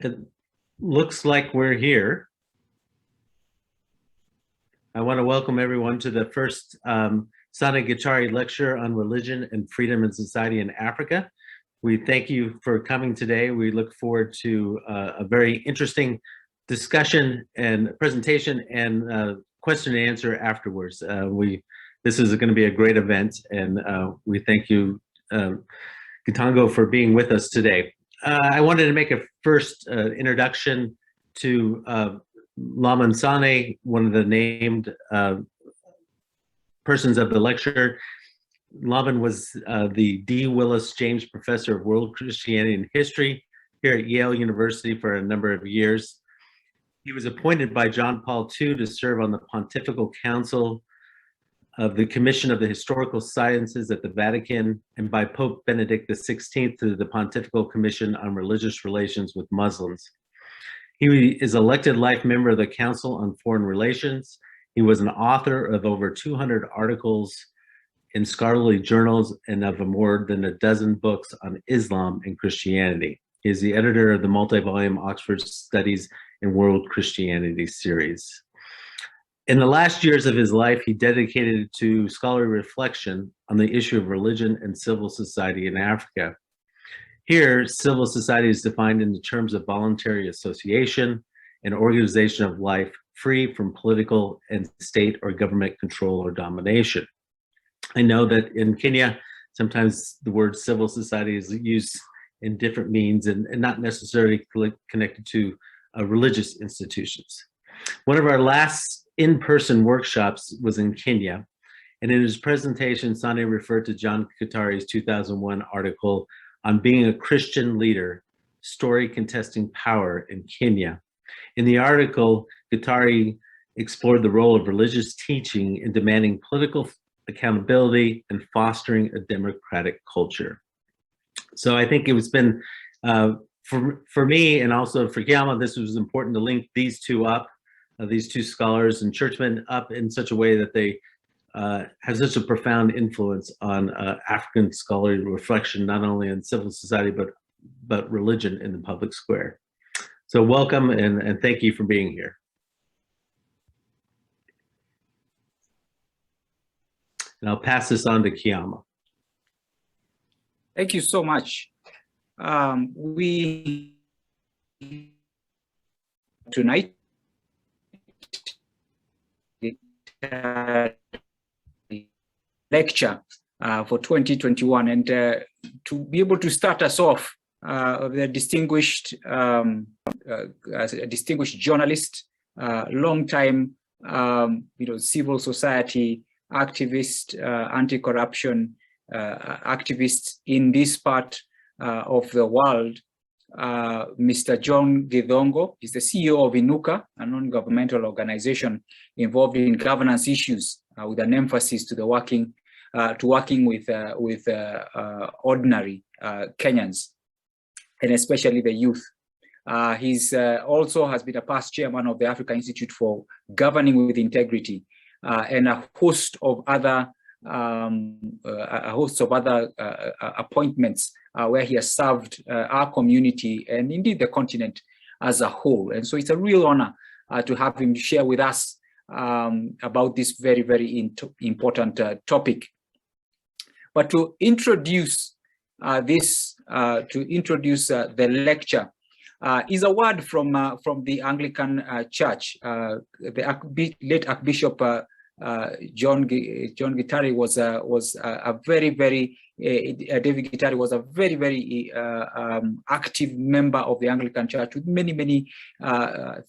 It looks like we're here. I want to welcome everyone to the first Sana Gitari lecture on religion and freedom and society in Africa. We thank you for coming today. We look forward to a very interesting discussion and presentation and question and answer afterwards. This is going to be a great event, and we thank you, Githongo, for being with us today. I wanted to make a first introduction to Laman Sane, one of the named persons of the lecture. Laman was the D. Willis James Professor of World Christianity and History here at Yale University for a number of years. He was appointed by John Paul II to serve on the Pontifical Council of the Commission of the Historical Sciences at the Vatican, and by Pope Benedict XVI to the Pontifical Commission on Religious Relations with Muslims. He is elected life member of the Council on Foreign Relations. He was an author of over 200 articles in scholarly journals and of more than a dozen books on Islam and Christianity. He is the editor of the multi-volume Oxford Studies in World Christianity series. In the last years of his life, he dedicated to scholarly reflection on the issue of religion and civil society in Africa. Here, civil society is defined in the terms of voluntary association and organization of life free from political and state or government control or domination. I know that in Kenya, sometimes the word civil society is used in different means and not necessarily connected to religious institutions. One of our last in-person workshops was in Kenya, and in his presentation, Sane referred to John Gitari's 2001 article on being a Christian leader, story contesting power in Kenya. In the article, Gitari explored the role of religious teaching in demanding political accountability and fostering a democratic culture. So I think it's been, for me and also for Kiama, this was important to link these two up, these two scholars and churchmen up in such a way that they have such a profound influence on African scholarly reflection, not only in civil society, but religion in the public square. So welcome and thank you for being here. And I'll pass this on to Kiama. Thank you so much. We tonight lecture for 2021, and to be able to start us off, the distinguished as a distinguished journalist, long-time civil society activist, anti-corruption activist in this part of the world, Mr. John Githongo is the CEO of Inuka, a non-governmental organization involved in governance issues with an emphasis to the working with ordinary Kenyans, and especially the youth. He's also has been a past chairman of the Africa Institute for Governing with Integrity, and a host of other appointments where he has served our community and indeed the continent as a whole. And so it's a real honor to have him share with us about this very, very important topic. But to introduce the lecture is a word from the Anglican Church. The late Archbishop John Gitari was a very, very David Gitari was a very, very active member of the Anglican Church with many, many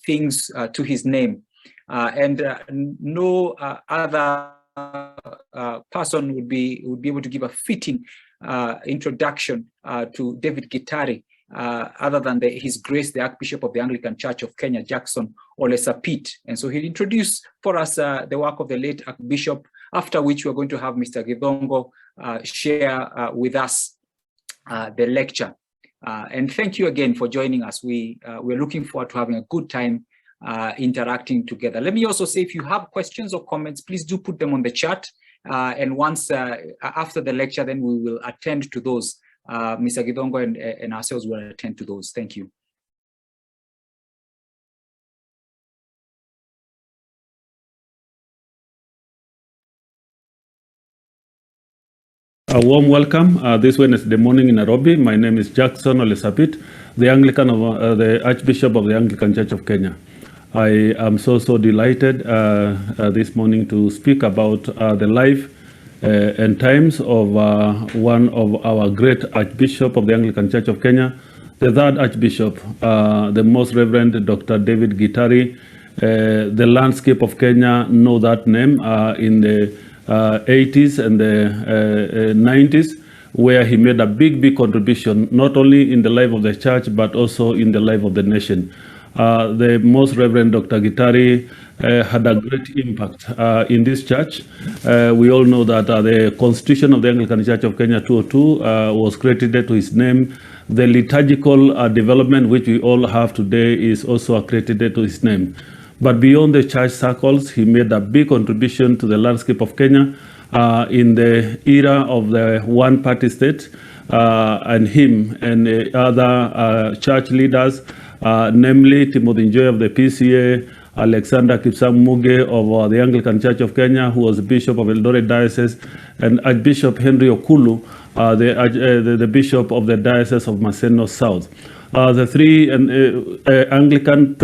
things to his name, and no other person would be able to give a fitting introduction to David Gitari other than His Grace the Archbishop of the Anglican Church of Kenya, Jackson Ole Sapit. And so he'll introduce for us the work of the late Archbishop, after which we're going to have Mr. Githongo share with us the lecture. And thank you again for joining us. We're looking forward to having a good time interacting together. Let me also say, if you have questions or comments, please do put them on the chat. And once after the lecture, then we will attend to those. Mr. Githongo and ourselves will attend to those. Thank you. A warm welcome this Wednesday morning in Nairobi. My name is Jackson Olesapit, the Anglican of the Archbishop of the Anglican Church of Kenya. I am so delighted this morning to speak about the life and times of one of our great Archbishop of the Anglican Church of Kenya, the third Archbishop, the Most Reverend Dr. David Gitari. The landscape of Kenya know that name in the 80s and the 90s, where he made a big contribution, not only in the life of the church, but also in the life of the nation. The Most Reverend Dr. Gitari had a great impact in this church. We all know that the Constitution of the Anglican Church of Kenya 202 was credited to his name. The liturgical development which we all have today is also accredited to his name. But beyond the church circles, he made a big contribution to the landscape of Kenya in the era of the one-party state, and him and other church leaders, namely Timothy Njoy of the PCA, Alexander Kipsang Muge of the Anglican Church of Kenya, who was Bishop of Eldoret Diocese, and Archbishop Henry Okulu, the Bishop of the Diocese of Maseno South. The three Anglican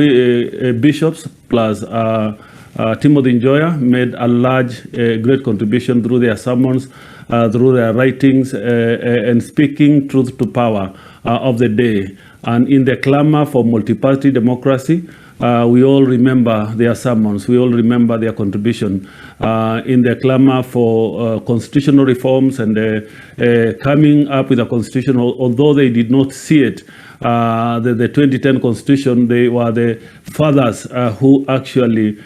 bishops plus Timothy Njoya made a large, great contribution through their sermons, through their writings, and speaking truth to power of the day. And in the clamor for multi-party democracy, we all remember their sermons, we all remember their contribution in the clamor for constitutional reforms and coming up with a constitution, although they did not see it. The 2010 Constitution, they were the fathers who actually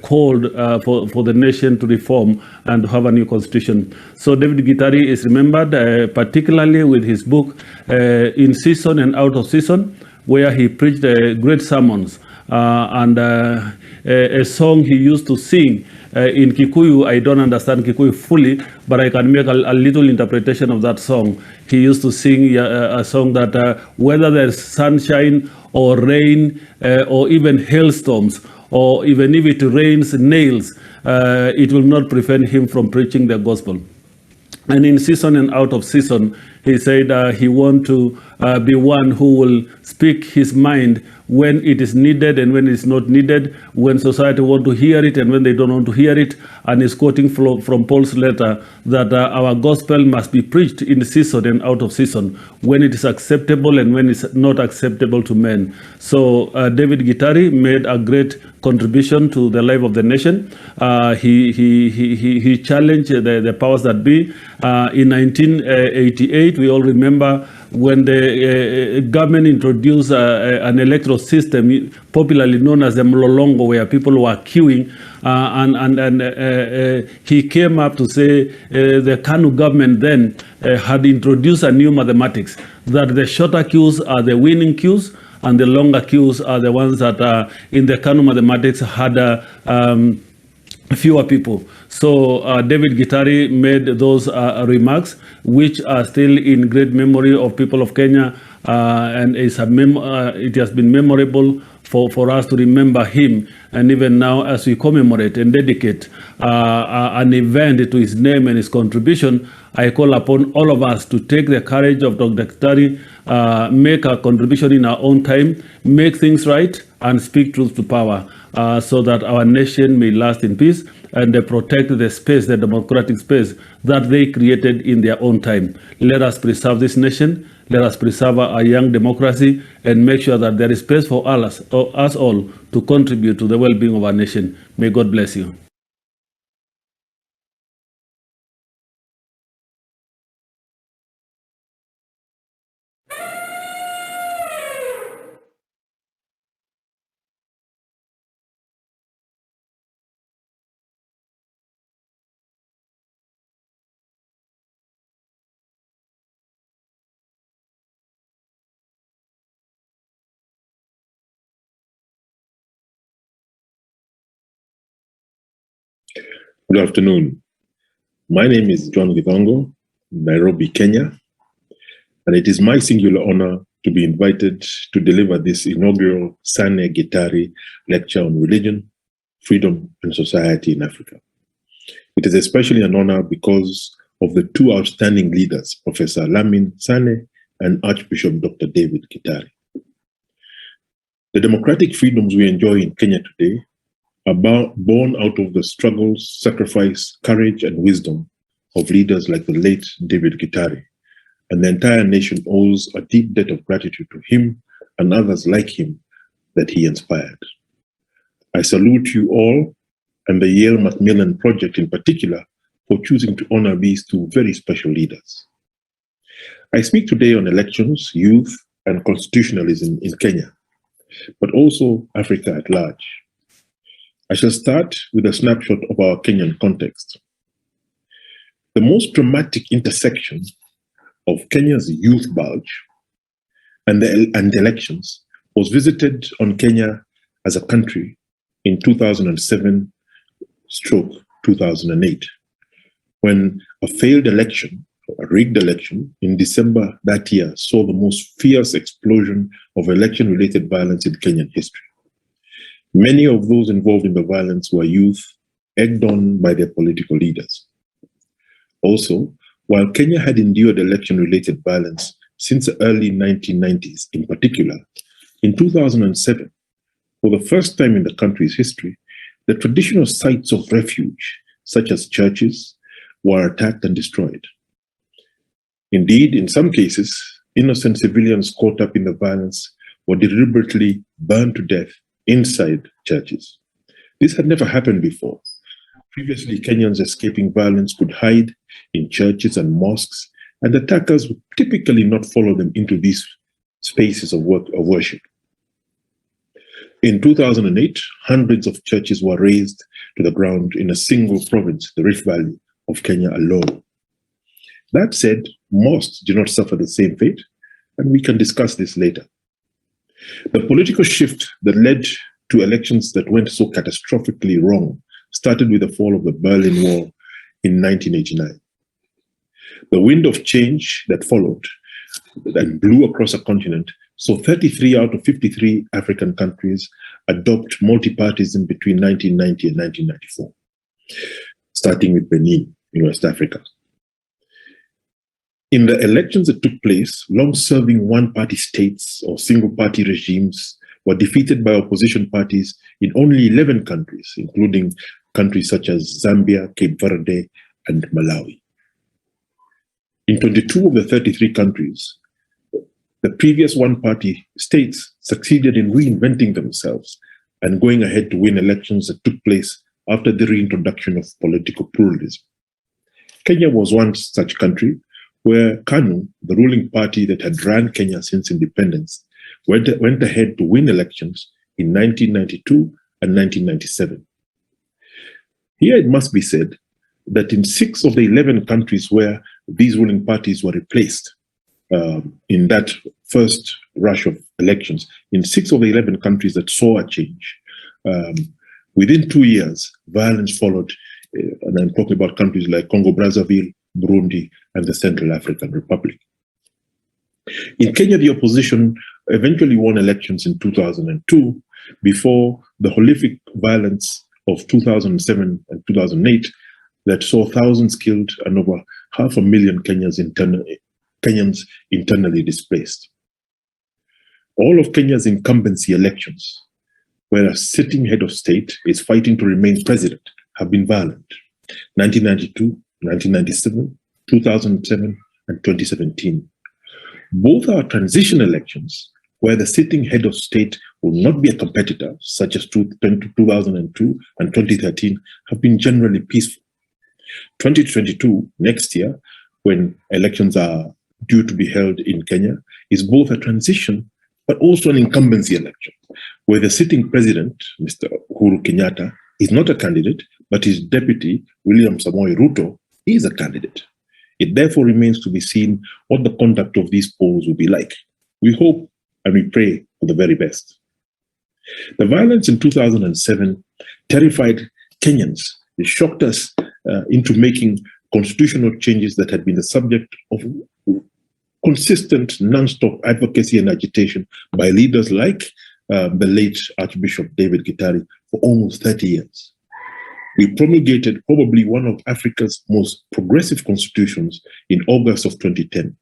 called for the nation to reform and to have a new constitution. So David Gitari is remembered particularly with his book, In Season and Out of Season, where he preached great sermons. And a song he used to sing in Kikuyu. I don't understand Kikuyu fully, but I can make a little interpretation of that song. He used to sing a song that whether there's sunshine or rain or even hailstorms, or even if it rains nails, it will not prevent him from preaching the gospel. And in season and out of season, he said he wants to be one who will speak his mind when it is needed and when it's not needed, when society want to hear it and when they don't want to hear it. And he's quoting from Paul's letter that our gospel must be preached in season and out of season, when it is acceptable and when it's not acceptable to men. So David Gitari made a great contribution to the life of the nation. He challenged the powers that be. In 1988, we all remember when the government introduced an electoral system, popularly known as the Mlolongo, where people were queuing, and he came up to say the KANU government then had introduced a new mathematics, that the shorter queues are the winning queues, and the longer queues are the ones that in the KANU mathematics had fewer people. So David Gitari made those remarks, which are still in great memory of people of Kenya, and it has been memorable for us to remember him. And even now, as we commemorate and dedicate an event to his name and his contribution, I call upon all of us to take the courage of Dr. Gitari, make a contribution in our own time, make things right, and speak truth to power, so that our nation may last in peace and protect the space, the democratic space that they created in their own time. Let us preserve this nation. Let us preserve our young democracy and make sure that there is space for us all to contribute to the well-being of our nation. May God bless you. Good afternoon. My name is John Githongo, Nairobi, Kenya, and it is my singular honor to be invited to deliver this inaugural Sane Gitari lecture on religion, freedom, and society in Africa. It is especially an honor because of the two outstanding leaders, Professor Lamin Sane and Archbishop Dr. David Gitari. The democratic freedoms we enjoy in Kenya today are born out of the struggles, sacrifice, courage, and wisdom of leaders like the late David Gitari, and the entire nation owes a deep debt of gratitude to him and others like him that he inspired. I salute you all and the Yale Macmillan Project in particular for choosing to honor these two very special leaders. I speak today on elections, youth, and constitutionalism in Kenya, but also Africa at large. I shall start with a snapshot of our Kenyan context. The most dramatic intersection of Kenya's youth bulge and elections was visited on Kenya as a country in 2007/2008, when a failed election, a rigged election in December that year saw the most fierce explosion of election-related violence in Kenyan history. Many of those involved in the violence were youth, egged on by their political leaders. Also, while Kenya had endured election-related violence since the early 1990s, in particular, in 2007, for the first time in the country's history, the traditional sites of refuge, such as churches, were attacked and destroyed. Indeed, in some cases, innocent civilians caught up in the violence were deliberately burned to death inside churches. This had never happened before. Previously, Kenyans escaping violence could hide in churches and mosques, and attackers would typically not follow them into these spaces of worship. In 2008, hundreds of churches were razed to the ground in a single province, the Rift Valley of Kenya alone. That said, mosques do not suffer the same fate, and we can discuss this later. The political shift that led to elections that went so catastrophically wrong started with the fall of the Berlin Wall in 1989. The wind of change that followed and blew across a continent saw 33 out of 53 African countries adopt multi-partyism between 1990 and 1994, starting with Benin in West Africa. In the elections that took place, long-serving one-party states or single-party regimes were defeated by opposition parties in only 11 countries, including countries such as Zambia, Cape Verde, and Malawi. In 22 of the 33 countries, the previous one-party states succeeded in reinventing themselves and going ahead to win elections that took place after the reintroduction of political pluralism. Kenya was one such country where KANU, the ruling party that had run Kenya since independence, went ahead to win elections in 1992 and 1997. Here it must be said that in 6 of the 11 countries where these ruling parties were replaced in that first rush of elections, in 6 of the 11 countries that saw a change, within 2 years, violence followed, and I'm talking about countries like Congo-Brazzaville, Burundi, and the Central African Republic. In Kenya, the opposition eventually won elections in 2002 before the horrific violence of 2007 and 2008 that saw thousands killed and over 500,000 Kenyans internally displaced. All of Kenya's incumbency elections, where a sitting head of state is fighting to remain president, have been violent. 1992, 1997, 2007, and 2017. Both are transition elections where the sitting head of state will not be a competitor, such as 2002 and 2013, have been generally peaceful. 2022, next year, when elections are due to be held in Kenya, is both a transition but also an incumbency election, where the sitting president, Mr. Uhuru Kenyatta, is not a candidate, but his deputy, William Samoei Ruto, is a candidate. It therefore remains to be seen what the conduct of these polls will be like. We hope and we pray for the very best. The violence in 2007 terrified Kenyans. It shocked us into making constitutional changes that had been the subject of consistent, non-stop advocacy and agitation by leaders like the late Archbishop David Gitari for almost 30 years. We promulgated probably one of Africa's most progressive constitutions in August of 2010,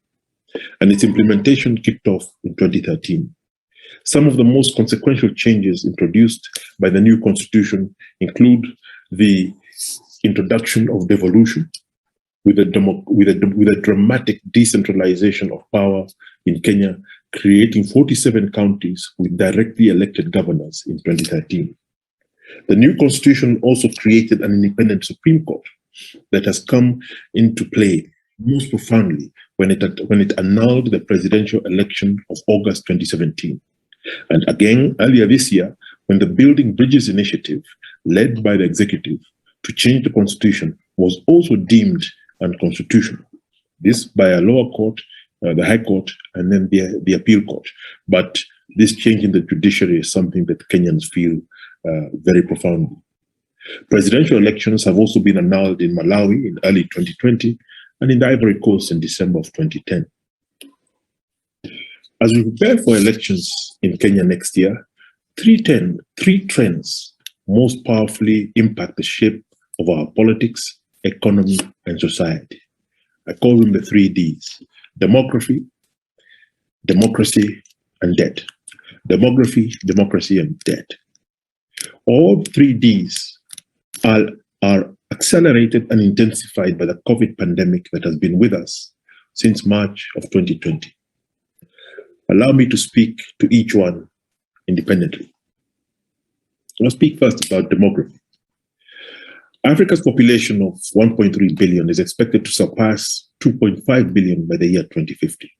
and its implementation kicked off in 2013. Some of the most consequential changes introduced by the new constitution include the introduction of devolution, with a dramatic decentralization of power in Kenya, creating 47 counties with directly elected governors in 2013. The new constitution also created an independent Supreme Court that has come into play most profoundly when it annulled the presidential election of August 2017. And again, earlier this year, when the Building Bridges initiative, led by the executive to change the constitution, was also deemed unconstitutional. This by a lower court, the High Court, and then the Appeal Court. But this change in the judiciary is something that Kenyans feel very profoundly. Presidential elections have also been annulled in Malawi in early 2020 and in the Ivory Coast in December of 2010. As we prepare for elections in Kenya next year, three trends most powerfully impact the shape of our politics, economy, and society. I call them the 3 Ds: demography, democracy, and debt. Demography, democracy, and debt. All 3 Ds are accelerated and intensified by the COVID pandemic that has been with us since March of 2020. Allow me to speak to each one independently. I'll speak first about demography. Africa's population of 1.3 billion is expected to surpass 2.5 billion by the year 2050.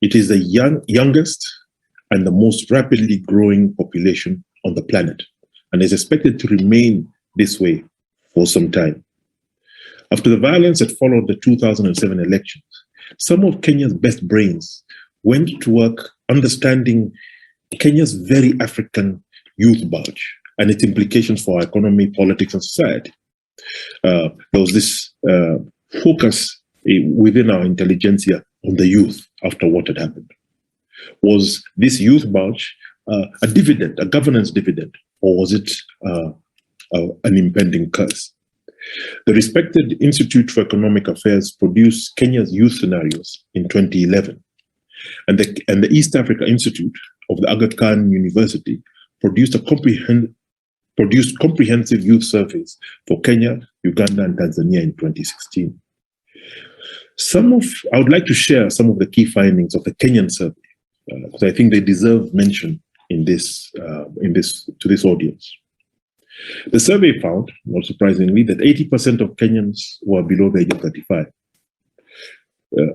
It is the youngest and the most rapidly growing population on the planet, and is expected to remain this way for some time. After the violence that followed the 2007 elections, some of Kenya's best brains went to work understanding Kenya's very African youth bulge and its implications for our economy, politics, and society. There was this focus within our intelligentsia on the youth after what had happened. Was this youth bulge a dividend, a governance dividend, or was it an impending curse? The respected Institute for Economic Affairs produced Kenya's youth scenarios in 2011. And the East Africa Institute of the Aga Khan University produced comprehensive youth surveys for Kenya, Uganda, and Tanzania in 2016. I would like to share some of the key findings of the Kenyan survey, because I think they deserve mention to this audience. The survey found, not surprisingly, that 80% of Kenyans were below the age of 35.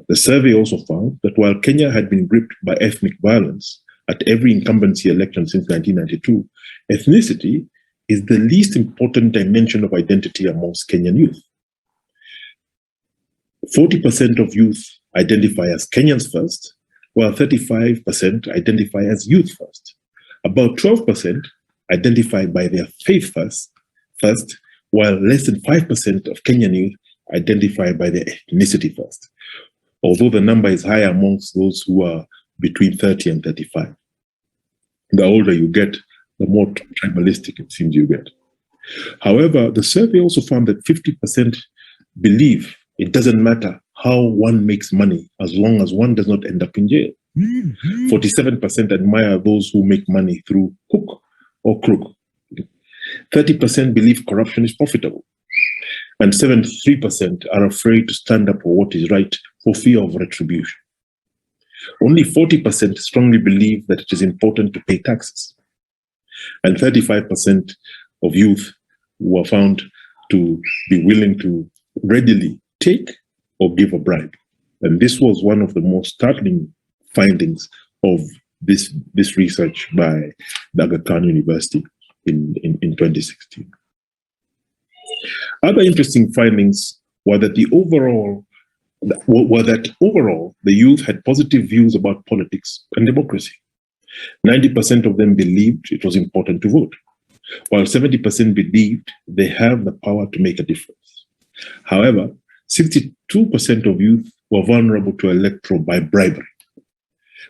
The survey also found that while Kenya had been gripped by ethnic violence at every incumbency election since 1992, ethnicity is the least important dimension of identity amongst Kenyan youth. 40% of youth identify as Kenyans first, while 35% identify as youth first. About 12% identify by their faith first, while less than 5% of Kenyan youth identify by their ethnicity first, although the number is higher amongst those who are between 30 and 35. The older you get, the more tribalistic it seems you get. However, the survey also found that 50% believe it doesn't matter how one makes money as long as one does not end up in jail. 47% admire those who make money through hook or crook. 30% believe corruption is profitable. And 73% are afraid to stand up for what is right for fear of retribution. Only 40% strongly believe that it is important to pay taxes. And 35% of youth were found to be willing to readily take or give a bribe. And this was one of the most startling findings of this research by the Aga Khan University in 2016. Other interesting findings were that overall the youth had positive views about politics and democracy. 90% of them believed it was important to vote, while 70% believed they have the power to make a difference. However, 62% of youth were vulnerable to electoral bribery,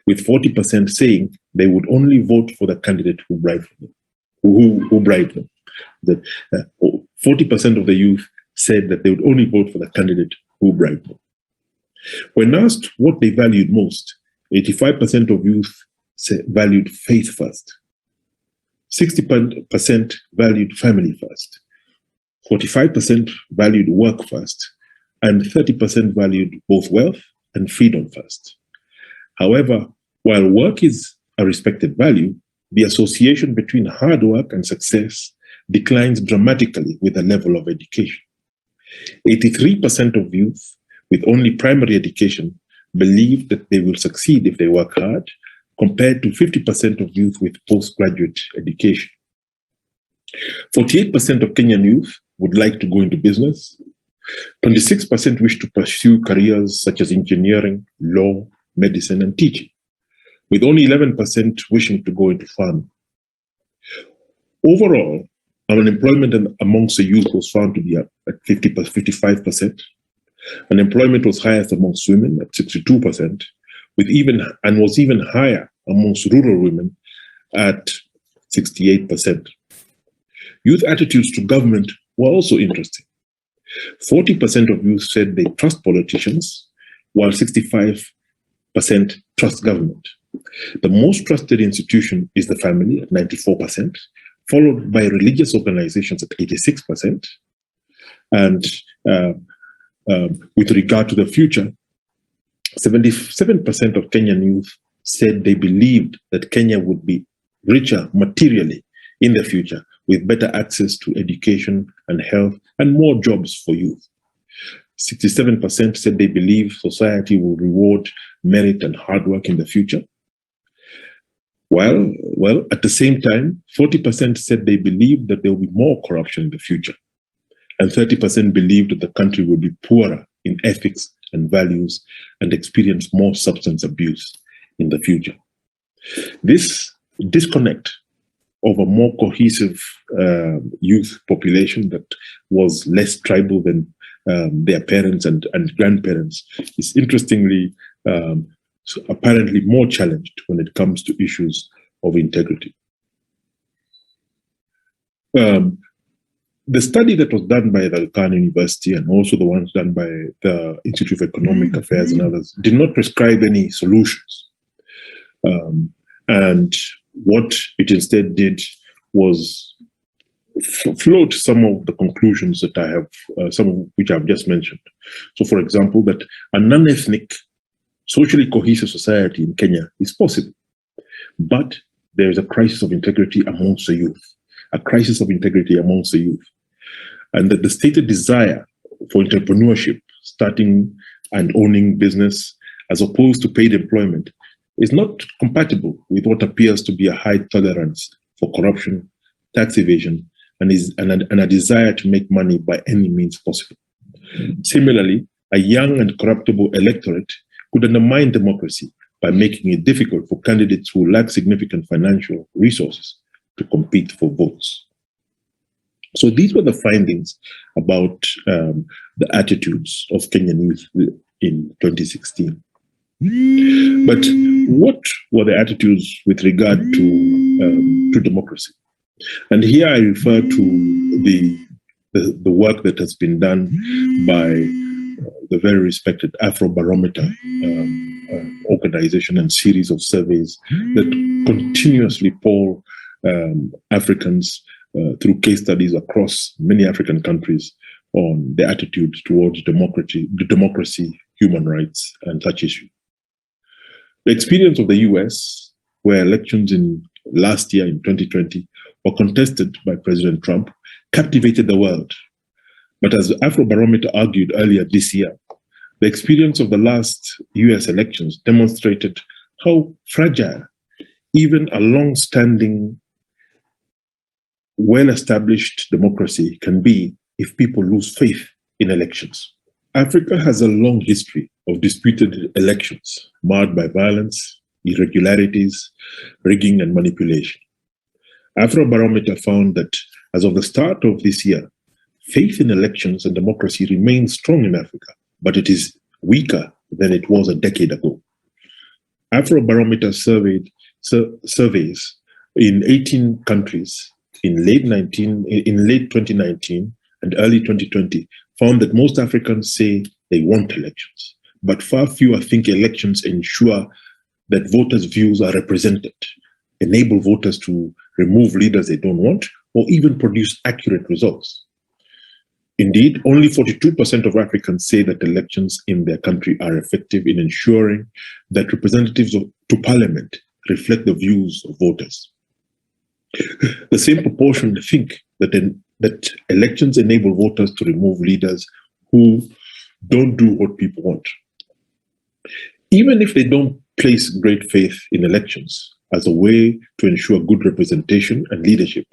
with 40% saying they would only vote for the candidate who bribed them. that 40% of the youth said that they would only vote for the candidate who bribed them. When asked what they valued most, 85% of youth valued faith first, 60% valued family first, 45% valued work first, and 30% valued both wealth and freedom first. However, while work is a respected value, the association between hard work and success declines dramatically with the level of education. 83% of youth with only primary education believe that they will succeed if they work hard, compared to 50% of youth with postgraduate education. 48% of Kenyan youth would like to go into business. 26% wish to pursue careers such as engineering, law, medicine, and teaching, with only 11% wishing to go into farming. Overall, unemployment amongst the youth was found to be at 55%. Unemployment was highest amongst women at 62%, and was even higher amongst rural women at 68%. Youth attitudes to government were also interesting. 40% of youth said they trust politicians, while 65% trust government. The most trusted institution is the family at 94%, followed by religious organizations at 86%. And with regard to the future, 77% of Kenyan youth said they believed that Kenya would be richer materially in the future, with better access to education and health and more jobs for youth. 67% said they believe society will reward merit and hard work in the future. Well, at the same time, 40% said they believed that there will be more corruption in the future. And 30% believed that the country will be poorer in ethics and values and experience more substance abuse in the future. This disconnect of a more cohesive youth population that was less tribal than their parents and grandparents is interestingly apparently more challenged when it comes to issues of integrity. The study that was done by the Khan University and also the ones done by the Institute of Economic Affairs and others did not prescribe any solutions. And what it instead did was float some of the conclusions that I have, some of which I've just mentioned. So, for example, that a non-ethnic, socially cohesive society in Kenya is possible, but there is a crisis of integrity amongst the youth, and that the stated desire for entrepreneurship, starting and owning business, as opposed to paid employment, is not compatible with what appears to be a high tolerance for corruption, tax evasion, and a desire to make money by any means possible. Similarly, a young and corruptible electorate could undermine democracy by making it difficult for candidates who lack significant financial resources to compete for votes. So these were the findings about the attitudes of Kenyan youth in 2016. But what were the attitudes with regard to democracy? And here I refer to the work that has been done by the very respected Afrobarometer organization and series of surveys that continuously poll Africans through case studies across many African countries on their attitudes towards democracy, human rights, and such issues. The experience of the US, where elections in last year, in 2020, were contested by President Trump, captivated the world. But as Afrobarometer argued earlier this year, the experience of the last US elections demonstrated how fragile even a long-standing, well-established democracy can be if people lose faith in elections. Africa has a long history of disputed elections marred by violence, irregularities, rigging, and manipulation. Afrobarometer found that as of the start of this year, faith in elections and democracy remains strong in Africa, but it is weaker than it was a decade ago. Afrobarometer surveys in 18 countries in late 2019 and early 2020 found that most Africans say they want elections, but far fewer think elections ensure that voters' views are represented, enable voters to remove leaders they don't want, or even produce accurate results. Indeed, only 42% of Africans say that elections in their country are effective in ensuring that representatives to parliament reflect the views of voters. The same proportion think that elections enable voters to remove leaders who don't do what people want. Even if they don't place great faith in elections as a way to ensure good representation and leadership,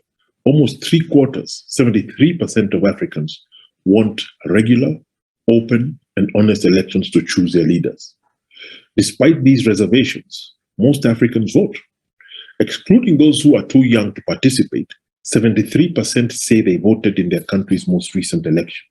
almost 3/4, 73% of Africans want regular, open, and honest elections to choose their leaders. Despite these reservations, most Africans vote. Excluding those who are too young to participate, 73% say they voted in their country's most recent election.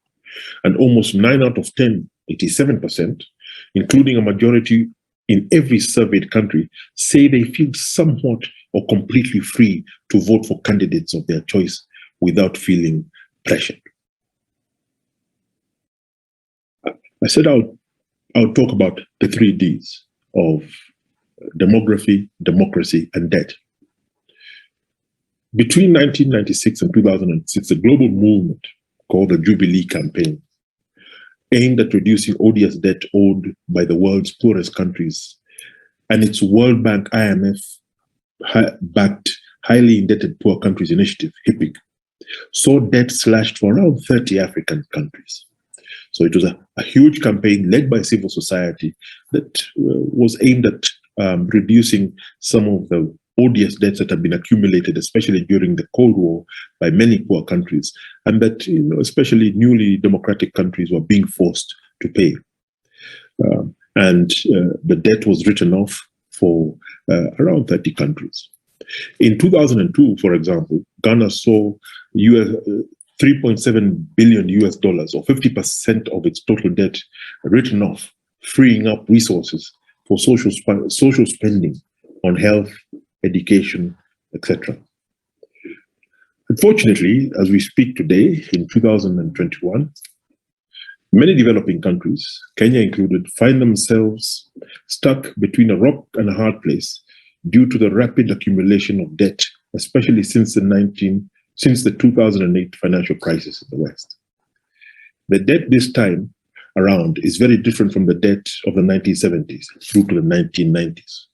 And almost 9 out of 10, 87%, including a majority in every surveyed country, say they feel somewhat or completely free to vote for candidates of their choice without feeling pressured. I said I'll talk about the 3 Ds of demography, democracy, and debt. Between 1996 and 2006, a global movement called the Jubilee Campaign aimed at reducing odious debt owed by the world's poorest countries, and its World Bank IMF-backed highly indebted poor countries initiative, HIPIC, saw debt slashed for around 30 African countries. So it was a huge campaign led by civil society that was aimed at reducing some of the odious debts that have been accumulated, especially during the Cold War, by many poor countries, and that especially newly democratic countries were being forced to pay. The debt was written off for around 30 countries. In 2002, for example, Ghana saw $3.7 billion or 50% of its total debt written off, freeing up resources for social spending on health, education, etc. Unfortunately, as we speak today, in 2021, many developing countries, Kenya included, find themselves stuck between a rock and a hard place due to the rapid accumulation of debt, especially since the 2008 financial crisis in the West. The debt this time around is very different from the debt of the 1970s through to the 1990s.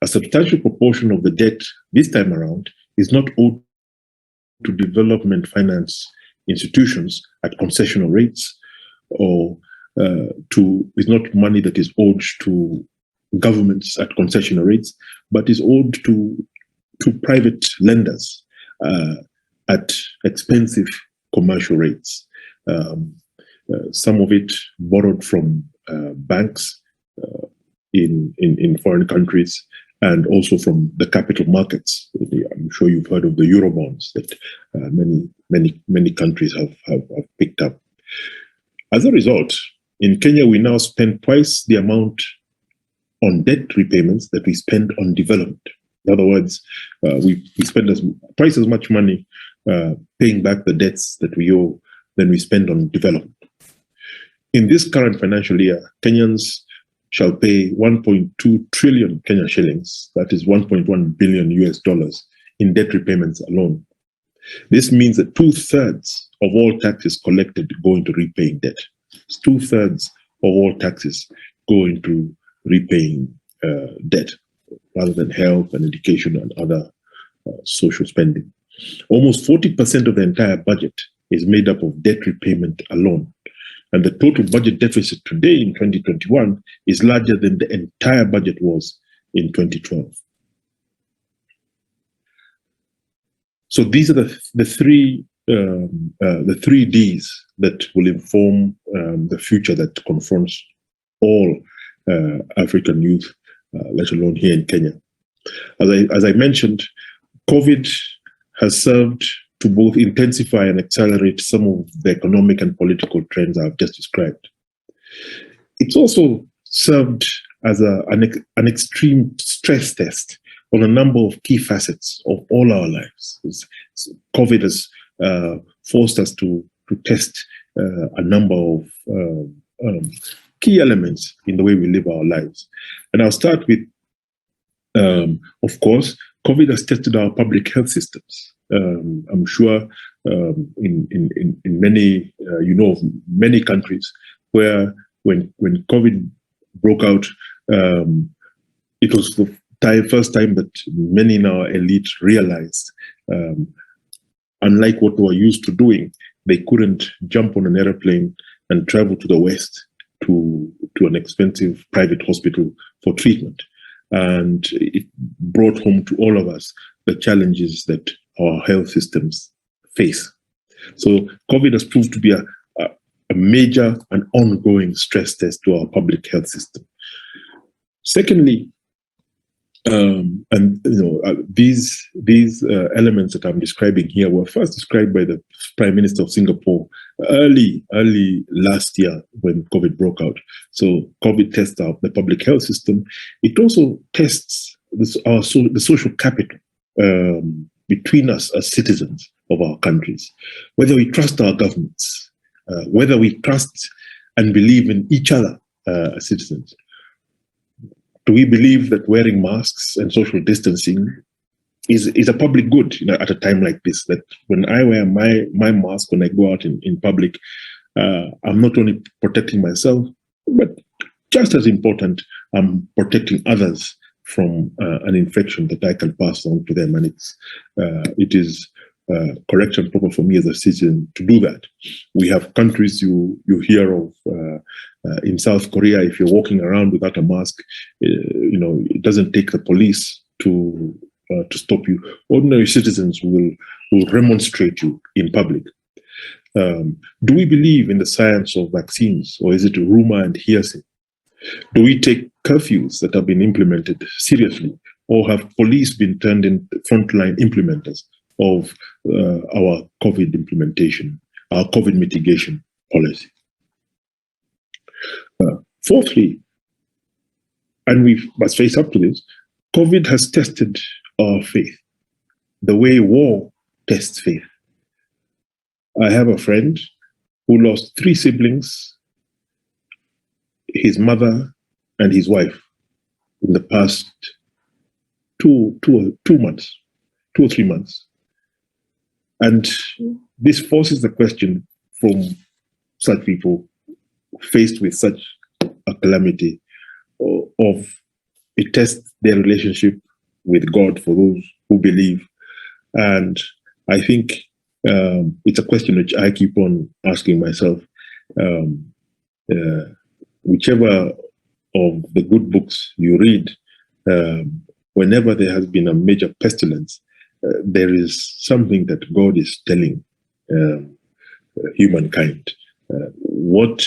A substantial proportion of the debt this time around is not owed to development finance institutions at concessional rates, or is not money that is owed to governments at concessional rates, but is owed to private lenders at expensive commercial rates. Some of it borrowed from banks in foreign countries, and also from the capital markets. I'm sure you've heard of the Eurobonds that many countries have picked up. As a result, in Kenya, we now spend twice the amount on debt repayments that we spend on development. In other words, we spend twice as much money paying back the debts that we owe than we spend on development. In this current financial year, Kenyans shall pay 1.2 trillion Kenyan shillings, that is $1.1 billion in debt repayments alone. This means that 2/3 of all taxes collected go into repaying debt. 2/3 of all taxes go into repaying debt, rather than health and education and other social spending. Almost 40% of the entire budget is made up of debt repayment alone. And the total budget deficit today in 2021 is larger than the entire budget was in 2012. So these are the three Ds that will inform the future that confronts all African youth, let alone here in Kenya. As I mentioned, COVID has served to both intensify and accelerate some of the economic and political trends I've just described. It's also served as an extreme stress test on a number of key facets of all our lives. COVID has forced us to test a number of key elements in the way we live our lives. And I'll start with, of course, COVID has tested our public health systems. I'm sure in many, of many countries where when COVID broke out, it was the first time that many in our elite realized, unlike what they were used to doing, they couldn't jump on an airplane and travel to the West to an expensive private hospital for treatment. And it brought home to all of us the challenges that our health systems face. So COVID has proved to be a major and ongoing stress test to our public health system. Secondly, these elements that I'm describing here were first described by the Prime Minister of Singapore early last year when COVID broke out. So COVID tests out the public health system. It also tests the social capital between us as citizens of our countries, whether we trust our governments, whether we trust and believe in each other as citizens. Do we believe that wearing masks and social distancing is a public good at a time like this? That when I wear my mask when I go out in public, I'm not only protecting myself, but just as important, I'm protecting others from an infection that I can pass on to them. And it is correct and proper for me as a citizen to do that. We have countries you hear of in South Korea. If you're walking around without a mask, it doesn't take the police to stop you. Ordinary citizens will remonstrate you in public. Do we believe in the science of vaccines, or is it a rumor and hearsay? Do we take curfews that have been implemented seriously, or have police been turned into frontline implementers of our COVID implementation, our COVID mitigation policy? Fourthly, and we must face up to this, COVID has tested our faith, the way war tests faith. I have a friend who lost 3 siblings, his mother and his wife, in the past 2 months, 2 or 3 months. And this forces the question from such people faced with such a calamity of it tests their relationship with God for those who believe. And I think it's a question which I keep on asking myself. Whichever of the good books you read, whenever there has been a major pestilence, there is something that God is telling humankind. What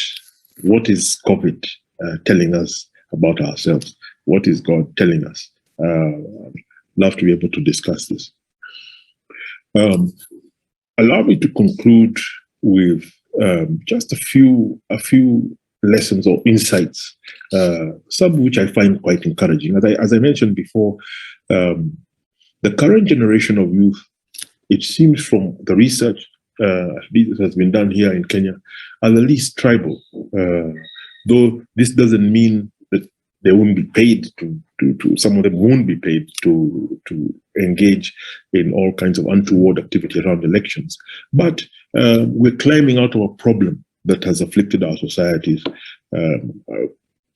is COVID telling us about ourselves? What is God telling us? Love to be able to discuss this. Allow me to conclude with just a few lessons or insights, some of which I find quite encouraging. As I mentioned before, the current generation of youth, it seems from the research that has been done here in Kenya, are the least tribal. Though this doesn't mean that they won't be paid to some of them won't be paid to engage in all kinds of untoward activity around elections. But we're climbing out of a problem that has afflicted our societies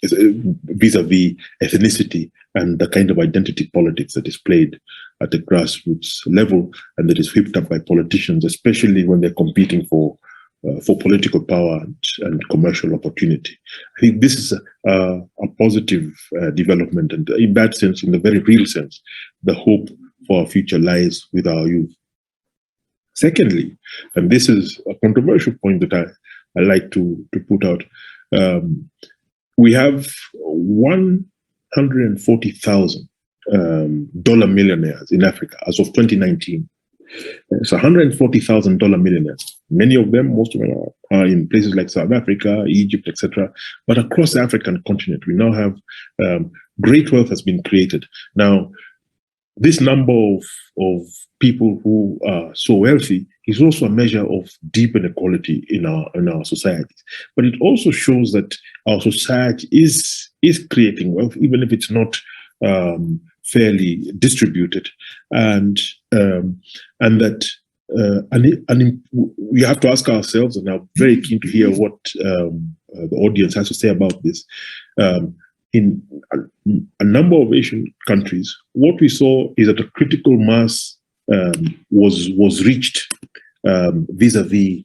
vis-a-vis ethnicity and the kind of identity politics that is played at the grassroots level and that is whipped up by politicians, especially when they're competing for political power and commercial opportunity. I think this is a positive development, and in that sense, in the very real sense, the hope for our future lies with our youth. Secondly, and this is a controversial point that I like to put out, we have 140,000 dollar millionaires in Africa as of 2019. It's 140,000 dollar millionaires. Many of them, most of them are in places like South Africa, Egypt, etc. But across the African continent, we now have great wealth has been created. Now, this number of people who are so wealthy is also a measure of deep inequality in our societies. But it also shows that our society is creating wealth, even if it's not fairly distributed, and that we have to ask ourselves, and I'm very keen to hear what the audience has to say about this. In a number of Asian countries, what we saw is that a critical mass was reached vis-a-vis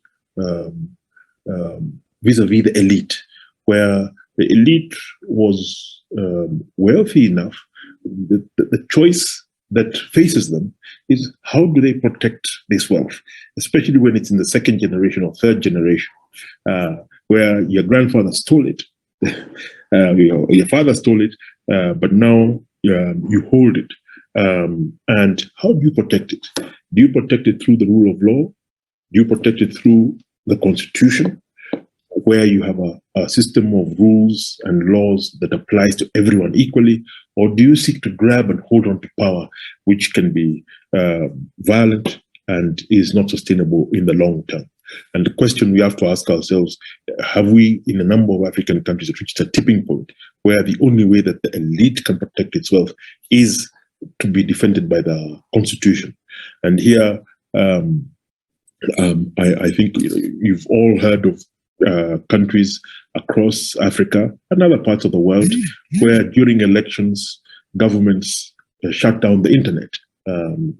the elite, where the elite was wealthy enough. The choice that faces them is, how do they protect this wealth, especially when it's in the second generation or third generation, where your grandfather stole it, your father stole it, but now you hold it. And how do you protect it? Do you protect it through the rule of law? Do you protect it through the Constitution, where you have a system of rules and laws that applies to everyone equally? Or do you seek to grab and hold on to power, which can be violent and is not sustainable in the long term? And the question we have to ask ourselves, have we, in a number of African countries, reached a tipping point where the only way that the elite can protect its wealth is to be defended by the Constitution? And here, I think you've all heard of countries across Africa and other parts of the world where during elections, governments shut down the internet,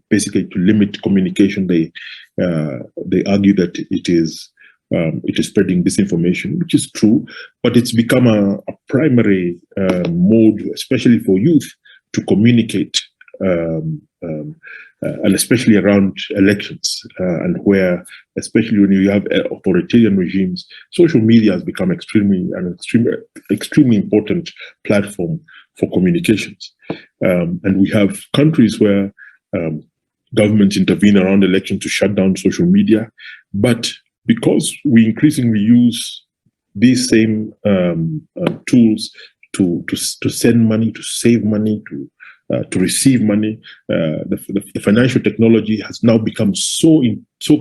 basically to limit communication. They argue that it is spreading disinformation, which is true, but it's become a primary mode, especially for youth, to communicate, and especially around elections, and where, especially when you have authoritarian regimes, social media has become extremely important platform for communications. And we have countries where governments intervene around elections to shut down social media, but because we increasingly use these same tools to send money, to save money, to receive money, the financial technology has now become so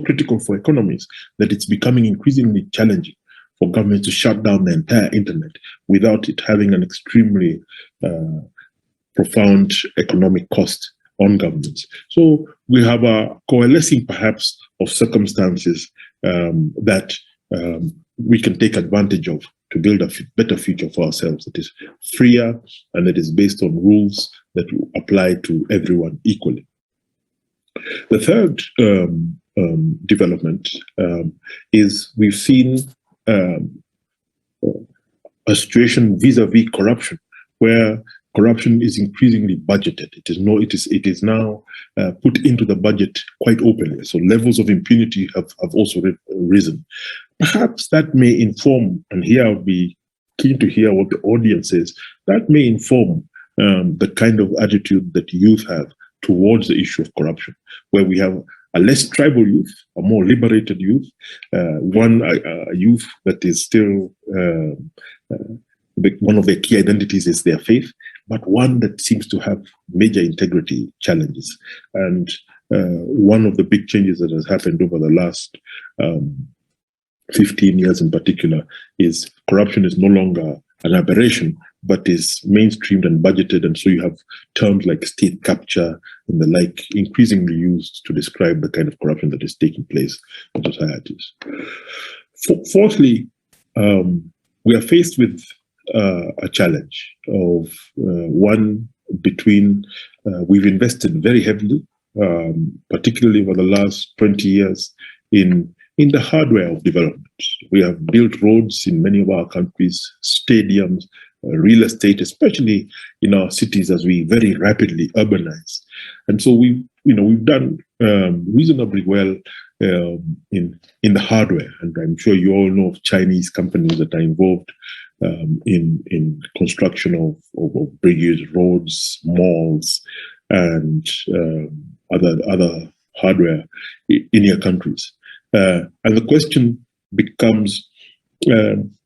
critical for economies that it's becoming increasingly challenging for governments to shut down the entire internet without it having an extremely profound economic cost on governments. So we have a coalescing, perhaps, of circumstances that we can take advantage of to build a better future for ourselves that is freer and that is based on rules that apply to everyone equally. The third development is we've seen a situation vis-a-vis corruption, where corruption is increasingly budgeted. It is now put into the budget quite openly. So levels of impunity have also risen. Perhaps that may inform, and here I'll be keen to hear what the audience says, that may inform the kind of attitude that youth have towards the issue of corruption, where we have a less tribal youth, a more liberated youth, a youth that is still, one of their key identities is their faith, but one that seems to have major integrity challenges. And one of the big changes that has happened over the last 15 years in particular is corruption is no longer an aberration, but is mainstreamed and budgeted. And so you have terms like state capture and the like increasingly used to describe the kind of corruption that is taking place in societies. Fourthly, we are faced with a challenge of one between, we've invested very heavily, particularly over the last 20 years in the hardware of development. We have built roads in many of our countries, stadiums, real estate, especially in our cities as we very rapidly urbanize. And so we've done reasonably well in the hardware. And I'm sure you all know of Chinese companies that are involved in construction of bridges, roads, malls, and other hardware in your countries. And the question becomes,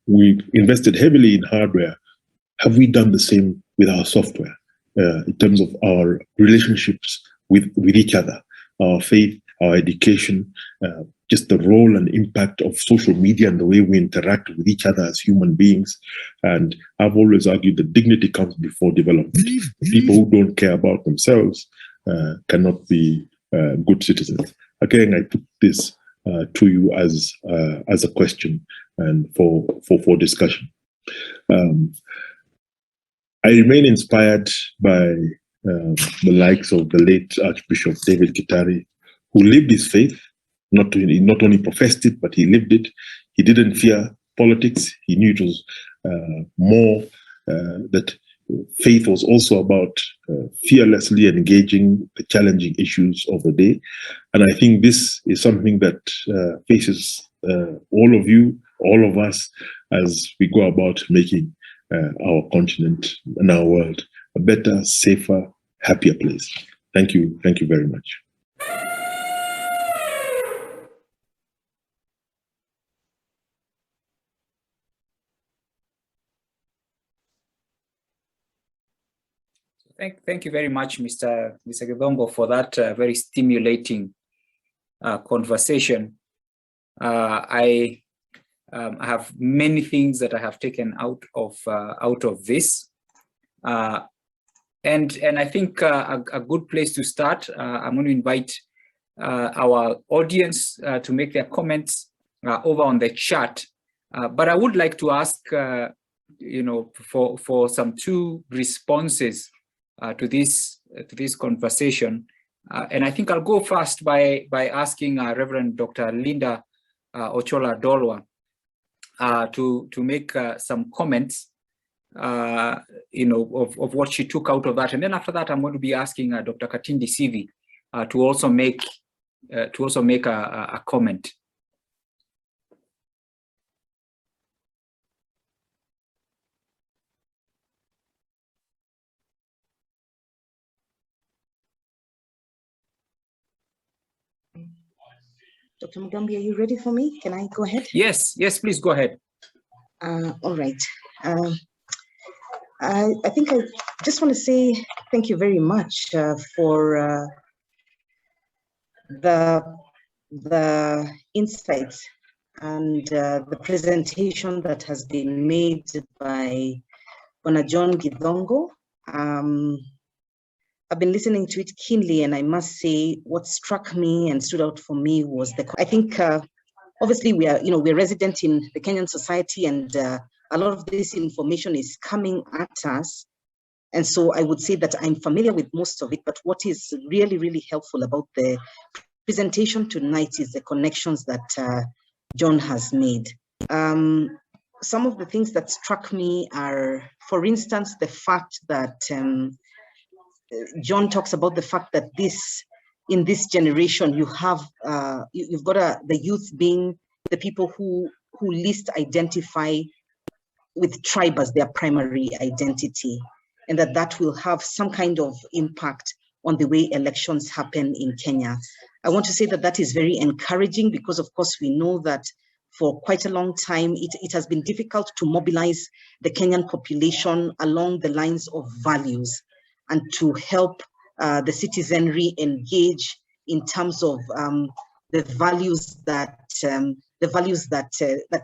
we've invested heavily in hardware. Have we done the same with our software? in terms of our relationships with each other, our faith, our education, just the role and impact of social media and the way we interact with each other as human beings. And I've always argued that dignity comes before development. People who don't care about themselves cannot be good citizens. Again, I put this to you as a question and for discussion. I remain inspired by the likes of the late Archbishop David Gitari, who lived his faith, not only professed it, but he lived it. He didn't fear politics. He knew it was more that faith was also about fearlessly engaging the challenging issues of the day. And I think this is something that faces all of you, all of us, as we go about making our continent and our world a better, safer, happier place. Thank you. Thank you very much. Thank you very much, Mr. Githongo, for that very stimulating conversation. I have many things that I have taken out of this, and I think a good place to start. I'm going to invite our audience to make their comments over on the chat, but I would like to ask, for some two responses to this conversation, and I think I'll go first by asking Reverend Dr. Linda Ochola Dolwa to make some comments, of what she took out of that, and then after that, I'm going to be asking Dr. Katindi Sivi to also make a comment. Dr. Mugambi, are you ready for me? Can I go ahead? Yes, please go ahead. All right. I think I just want to say thank you very much for the insights and the presentation that has been made by Bwana John Githongo. I've been listening to it keenly, and I must say what struck me and stood out for me was I think obviously we're resident in the Kenyan society, and a lot of this information is coming at us. And so I would say that I'm familiar with most of it, but what is really, really helpful about the presentation tonight is the connections that John has made. Some of the things that struck me are, for instance, the fact that John talks about the fact that in this generation, you've got the youth being the people who least identify with tribe as their primary identity, and that will have some kind of impact on the way elections happen in Kenya. I want to say that is very encouraging, because of course we know that for quite a long time, it has been difficult to mobilize the Kenyan population along the lines of values, and to help the citizenry engage in terms of the values that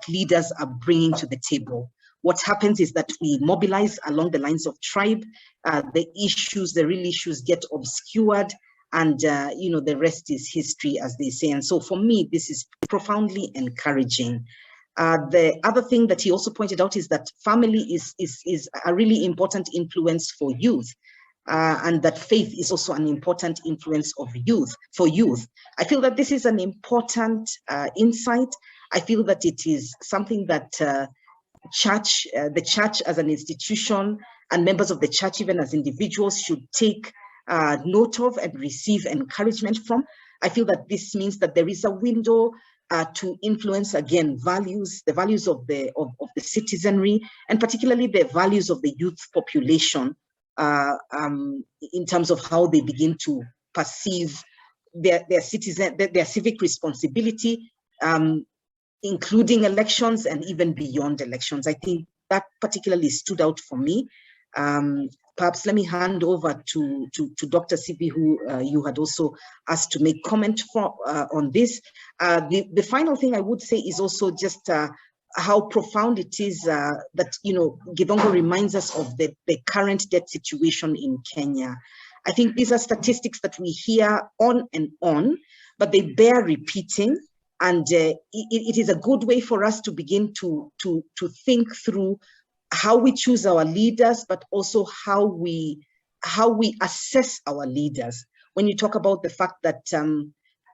leaders are bringing to the table. What happens is that we mobilize along the lines of tribe. The real issues get obscured, and the rest is history, as they say. And so for me, this is profoundly encouraging. The other thing that he also pointed out is that family is a really important influence for youth. And that faith is also an important influence for youth. I feel that this is an important insight. I feel that it is something that the church as an institution, and members of the church even as individuals, should take note of and receive encouragement from. I feel that this means that there is a window to influence, again, the values of the citizenry, and particularly the values of the youth population, in terms of how they begin to perceive their civic responsibility, including elections and even beyond elections. I think that particularly stood out for me. perhaps let me hand over to Dr. Sibi, who you had also asked to make comment on this. The final thing I would say is also just how profound it is that, Githongo reminds us of the current debt situation in Kenya. I think these are statistics that we hear on and on, but they bear repeating. And it is a good way for us to begin to think through how we choose our leaders, but also how we assess our leaders. When you talk about the fact that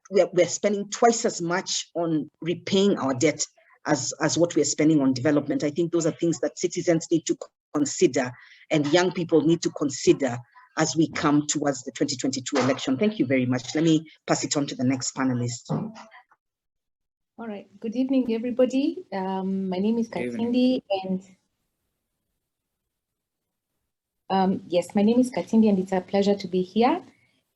we're spending twice as much on repaying our debt as what we're spending on development, I think those are things that citizens need to consider and young people need to consider as we come towards the 2022 election. Thank you very much. Let me pass it on to the next panelist. All right. Good evening, everybody. My name is Katindi, and yes, my name is Katindi, and it's a pleasure to be here.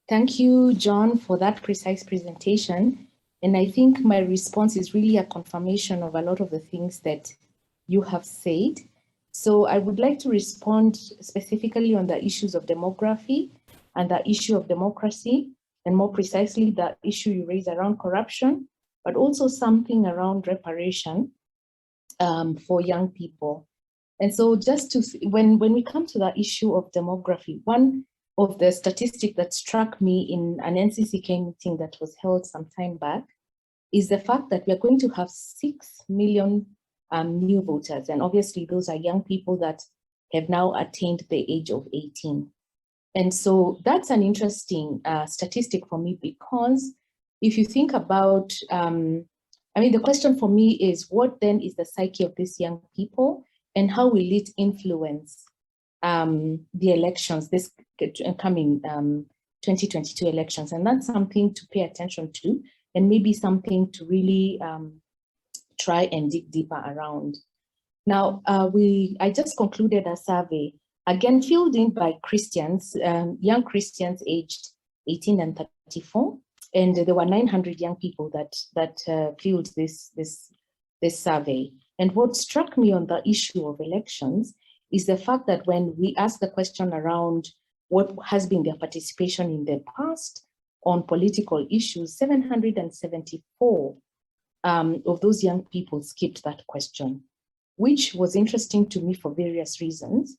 Thank you, John, for that precise presentation. And I think my response is really a confirmation of a lot of the things that you have said. So I would like to respond specifically on the issues of demography and the issue of democracy, and more precisely, the issue you raised around corruption, but also something around reparation for young people. And so just to, when we come to the issue of demography, one of the statistics that struck me in an NCCK meeting that was held some time back is the fact that we are going to have 6 million new voters. And obviously those are young people that have now attained the age of 18. And so that's an interesting statistic for me, because if you think about, the question for me is, what then is the psyche of these young people, and how will it influence the elections, this coming 2022 elections? And that's something to pay attention to, and maybe something to really try and dig deeper around. Now, I just concluded a survey, again filled in by Christians, young Christians aged 18 and 34. And there were 900 young people that filled this survey. And what struck me on the issue of elections is the fact that when we ask the question around what has been their participation in the past on political issues, 774 of those young people skipped that question, which was interesting to me for various reasons.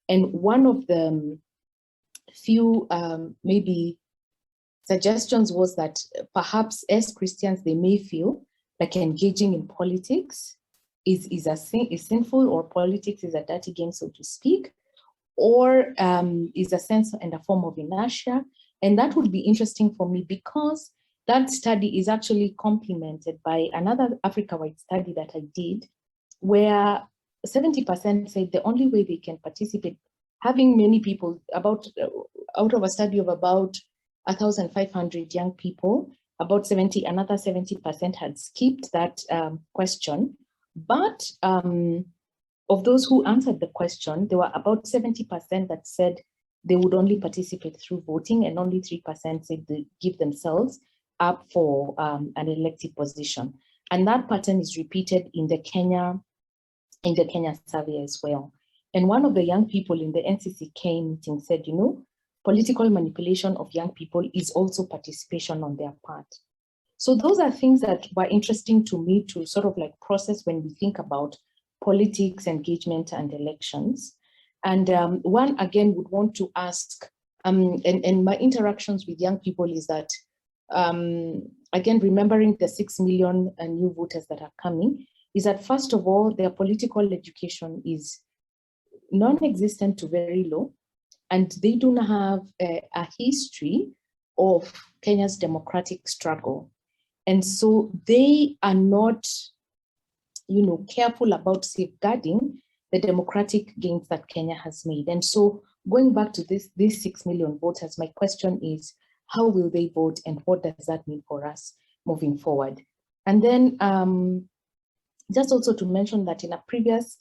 And one of the few maybe suggestions was that perhaps as Christians, they may feel like engaging in politics is sinful, or politics is a dirty game, so to speak, or is a sense and a form of inertia. And that would be interesting for me, because that study is actually complemented by another Africa-wide study that I did, where 70% said the only way they can participate, having many people, out of a study of about 1,500 young people, another 70% had skipped that question. But of those who answered the question, there were about 70% that said they would only participate through voting, and only 3% said they give themselves up for an elected position. And that pattern is repeated in the Kenya survey as well. And one of the young people in the NCCK meeting said, political manipulation of young people is also participation on their part. So those are things that were interesting to me to sort of like process when we think about politics, engagement, and elections. And one again would want to ask, and my interactions with young people is that, again, remembering the 6 million new voters that are coming, is that first of all, their political education is non-existent to very low, and they do not have a history of Kenya's democratic struggle. And so they are not, careful about safeguarding the democratic gains that Kenya has made. And so going back to these 6 million voters, my question is, how will they vote, and what does that mean for us moving forward? And then just also to mention that in a previous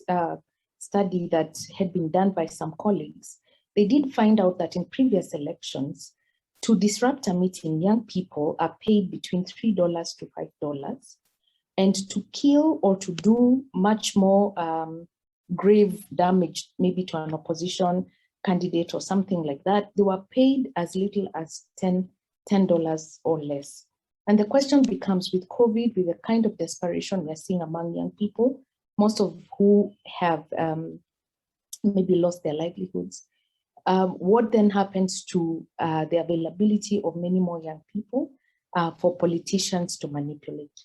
study that had been done by some colleagues, they did find out that in previous elections, to disrupt a meeting, young people are paid between $3 to $5, and to kill or to do much more grave damage, maybe to an opposition candidate or something like that, they were paid as little as $10 or less. And the question becomes, with COVID, with the kind of desperation we're seeing among young people, most of who have maybe lost their livelihoods, what then happens to the availability of many more young people for politicians to manipulate?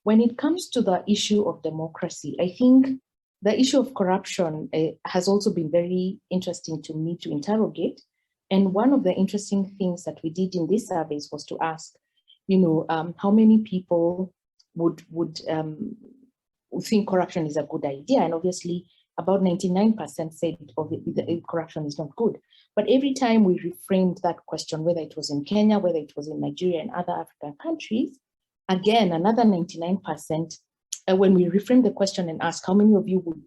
When it comes to the issue of democracy, I think the issue of corruption has also been very interesting to me to interrogate. And one of the interesting things that we did in these surveys was to ask, how many people would think corruption is a good idea? And obviously, about 99% said corruption is not good. But every time we reframed that question, whether it was in Kenya, whether it was in Nigeria and other African countries, again, another 99%, when we reframe the question and ask how many of you would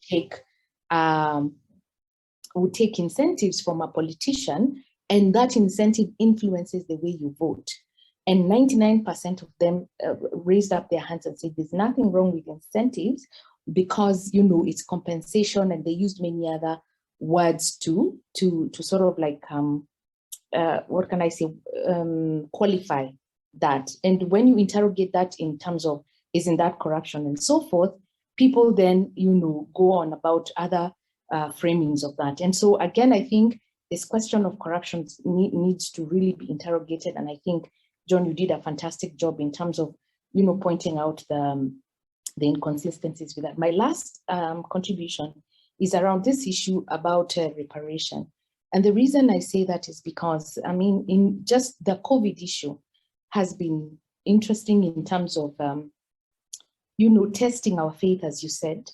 take incentives from a politician, and that incentive influences the way you vote. And 99% of them raised up their hands and said, there's nothing wrong with incentives because, it's compensation, and they used many other words to sort of like, what can I say, qualify that. And when you interrogate that in terms of, isn't that corruption and so forth, people then, go on about other framings of that. And so again, I think this question of corruption needs to really be interrogated. And I think, John, you did a fantastic job in terms of, pointing out the inconsistencies with that. My last contribution is around this issue about reparation. And the reason I say that is because, in just the COVID issue has been interesting in terms of, testing our faith, as you said.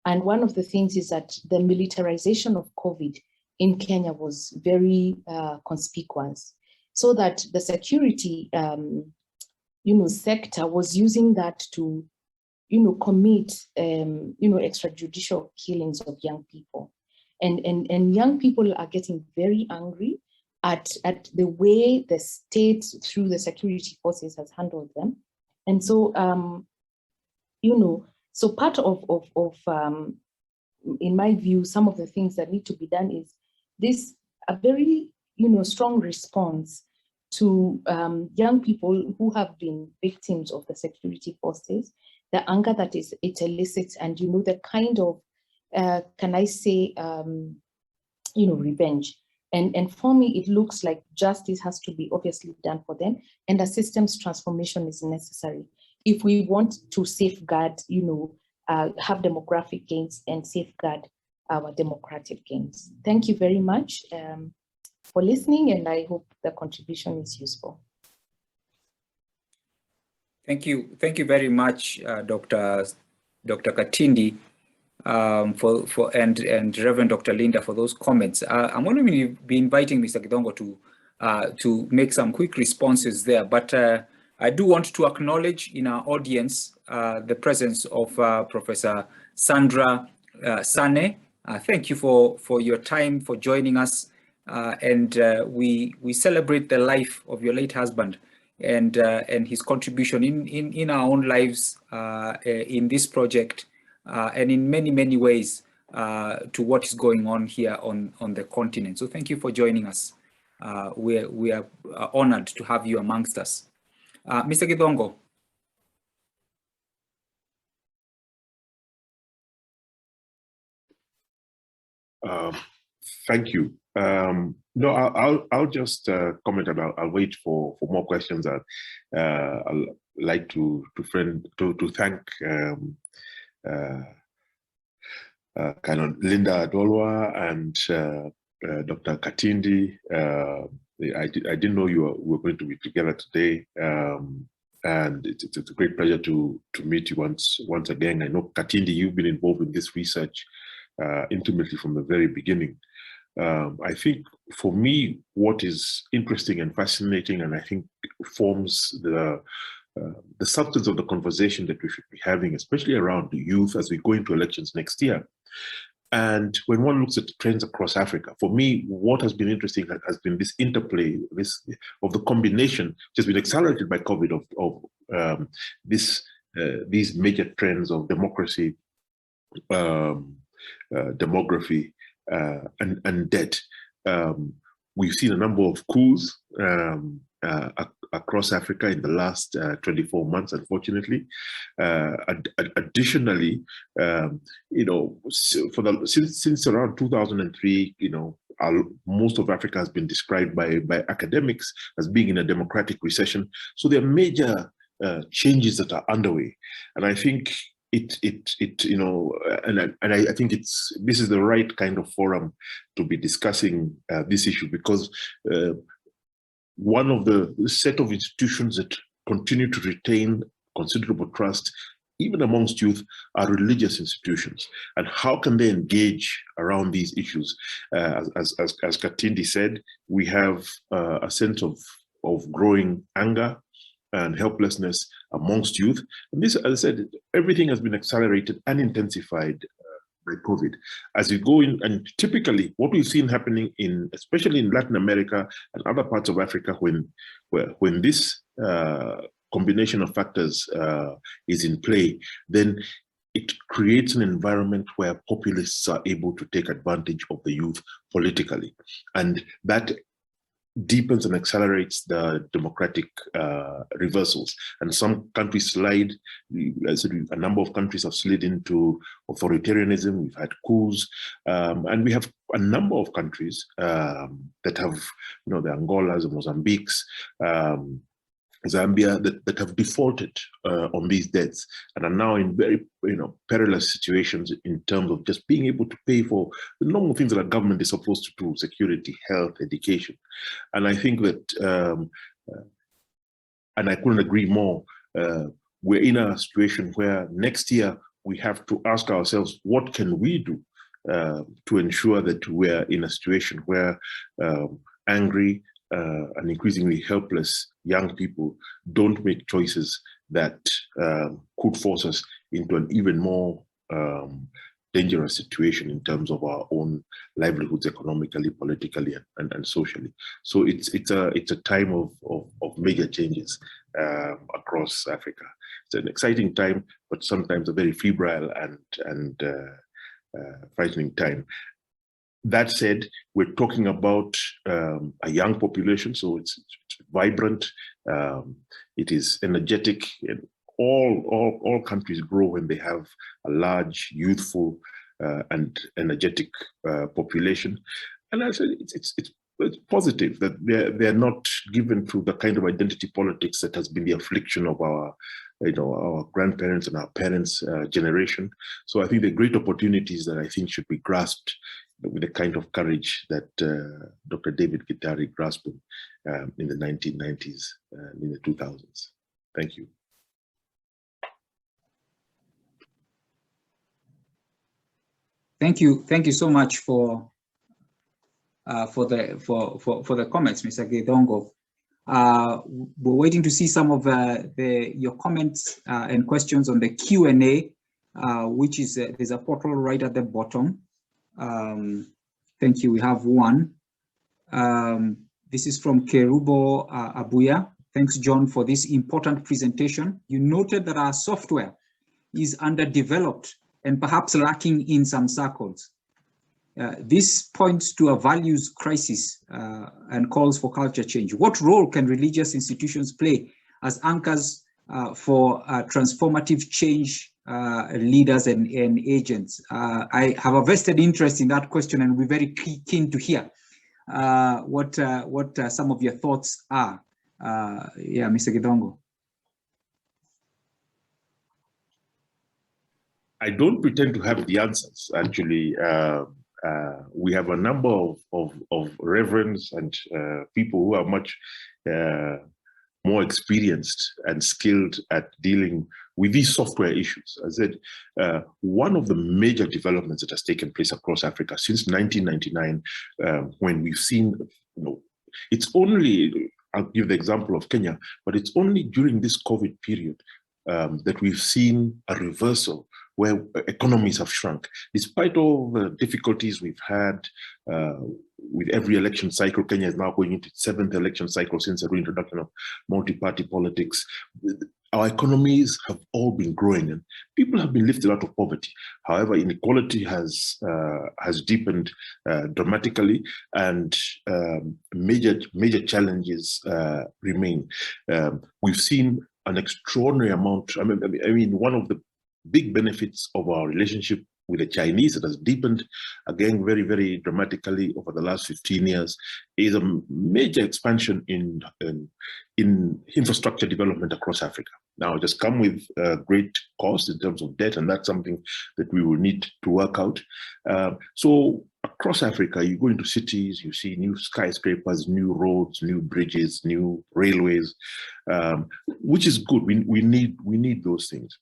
And one of the things is that the militarization of COVID in Kenya was very conspicuous, so that the security, sector was using that to, commit, extrajudicial killings of young people. And young people are getting very angry at the way the state, through the security forces, has handled them. And so, so part of in my view, some of the things that need to be done is this, a very, strong response to young people who have been victims of the security forces, the anger that it elicits, and, the kind of, can I say, revenge. And for me, it looks like justice has to be obviously done for them, and a systems transformation is necessary if we want to safeguard, have demographic gains and safeguard our democratic gains. Thank you very much for listening, and I hope the contribution is useful. Thank you very much, Dr. Katindi, and Reverend Dr. Linda for those comments. I'm going to be inviting Mr. Githongo to make some quick responses there, but I do want to acknowledge in our audience the presence of Professor Sandra Sane. Thank you for your time, for joining us, and we celebrate the life of your late husband and his contribution in our own lives in this project and in many ways to what is going on here on the continent. So thank you for joining us. We are honored to have you amongst us. Mr. Githongo. Thank you. No, I'll just comment about. I'll wait for more questions. I'd like to thank kind of Linda Adolwa and Dr. Katindi. I didn't know we were going to be together today, and it's a great pleasure to meet you once again. I know, Katindi, you've been involved in this research intimately from the very beginning. I think for me, what is interesting and fascinating, and I think forms the substance of the conversation that we should be having, especially around the youth as we go into elections next year. And when one looks at the trends across Africa, for me, what has been interesting has been this interplay, of the combination, which has been accelerated by COVID, of these major trends of democracy, demography, and debt. we've seen a number of coups across Africa in the last 24 months, unfortunately. Additionally, since around 2003, most of Africa has been described by academics as being in a democratic recession. So there are major changes that are underway, and I think I think this is the right kind of forum to be discussing this issue, because one of the set of institutions that continue to retain considerable trust, even amongst youth, are religious institutions. And how can they engage around these issues? As Katindi said, we have a sense of growing anger and helplessness amongst youth. And this, as I said, everything has been accelerated and intensified by COVID. As you go in, and typically what we've seen happening especially in Latin America and other parts of Africa, when this combination of factors is in play, then it creates an environment where populists are able to take advantage of the youth politically. And that deepens and accelerates the democratic reversals. And some countries slide, a number of countries have slid into authoritarianism, we've had coups, and we have a number of countries that have, the Angolas, the Mozambiques, Zambia, that have defaulted on these debts and are now in very perilous situations in terms of just being able to pay for the normal things that a government is supposed to do: security, health, education. And I think that, and I couldn't agree more, we're in a situation where next year we have to ask ourselves, what can we do to ensure that we're in a situation where angry and increasingly helpless young people don't make choices that could force us into an even more dangerous situation in terms of our own livelihoods, economically, politically, and socially. So it's a time of major changes across Africa. It's an exciting time, but sometimes a very febrile and frightening time. That said, we're talking about a young population, so it's vibrant, it is energetic, and all countries grow when they have a large, youthful, and energetic population. And I said it's positive that they're not given to the kind of identity politics that has been the affliction of our grandparents and our parents' generation. So I think the great opportunities that I think should be grasped with the kind of courage that Dr. David Gitari grasped in the 1990s and in the 2000s. Thank you. Thank you so much for the comments, Mr. Githongo. We're waiting to see some of your comments and questions on the Q&A, which is there's a portal right at the bottom. Thank you. We have one. This is from Kerubo Abuya. Thanks, John, for this important presentation. You noted that our software is underdeveloped and perhaps lacking in some circles. This points to a values crisis and calls for culture change. What role can religious institutions play as anchors for transformative change leaders and agents? I have a vested interest in that question, and we're very keen to hear what some of your thoughts are. Yeah, Mr. Githongo. I don't pretend to have the answers, actually. We have a number of reverends and people who are much more experienced and skilled at dealing with these software issues. As I said, one of the major developments that has taken place across Africa since 1999, when we've seen, it's only, I'll give the example of Kenya, but it's only during this COVID period that we've seen a reversal where economies have shrunk. Despite all the difficulties we've had with every election cycle, Kenya is now going into its 7th election cycle since the reintroduction of multi-party politics. our economies have all been growing and people have been lifted out of poverty. However, inequality has deepened dramatically, and major challenges remain. We've seen an extraordinary amount. I mean, one of the big benefits of our relationship with the Chinese that has deepened again very, very dramatically over the last 15 years is a major expansion in infrastructure development across Africa. Now, it has come with great cost in terms of debt, and that's something that we will need to work out. So across Africa, you go into cities, you see new skyscrapers, new roads, new bridges, new railways, which is good. We need those things.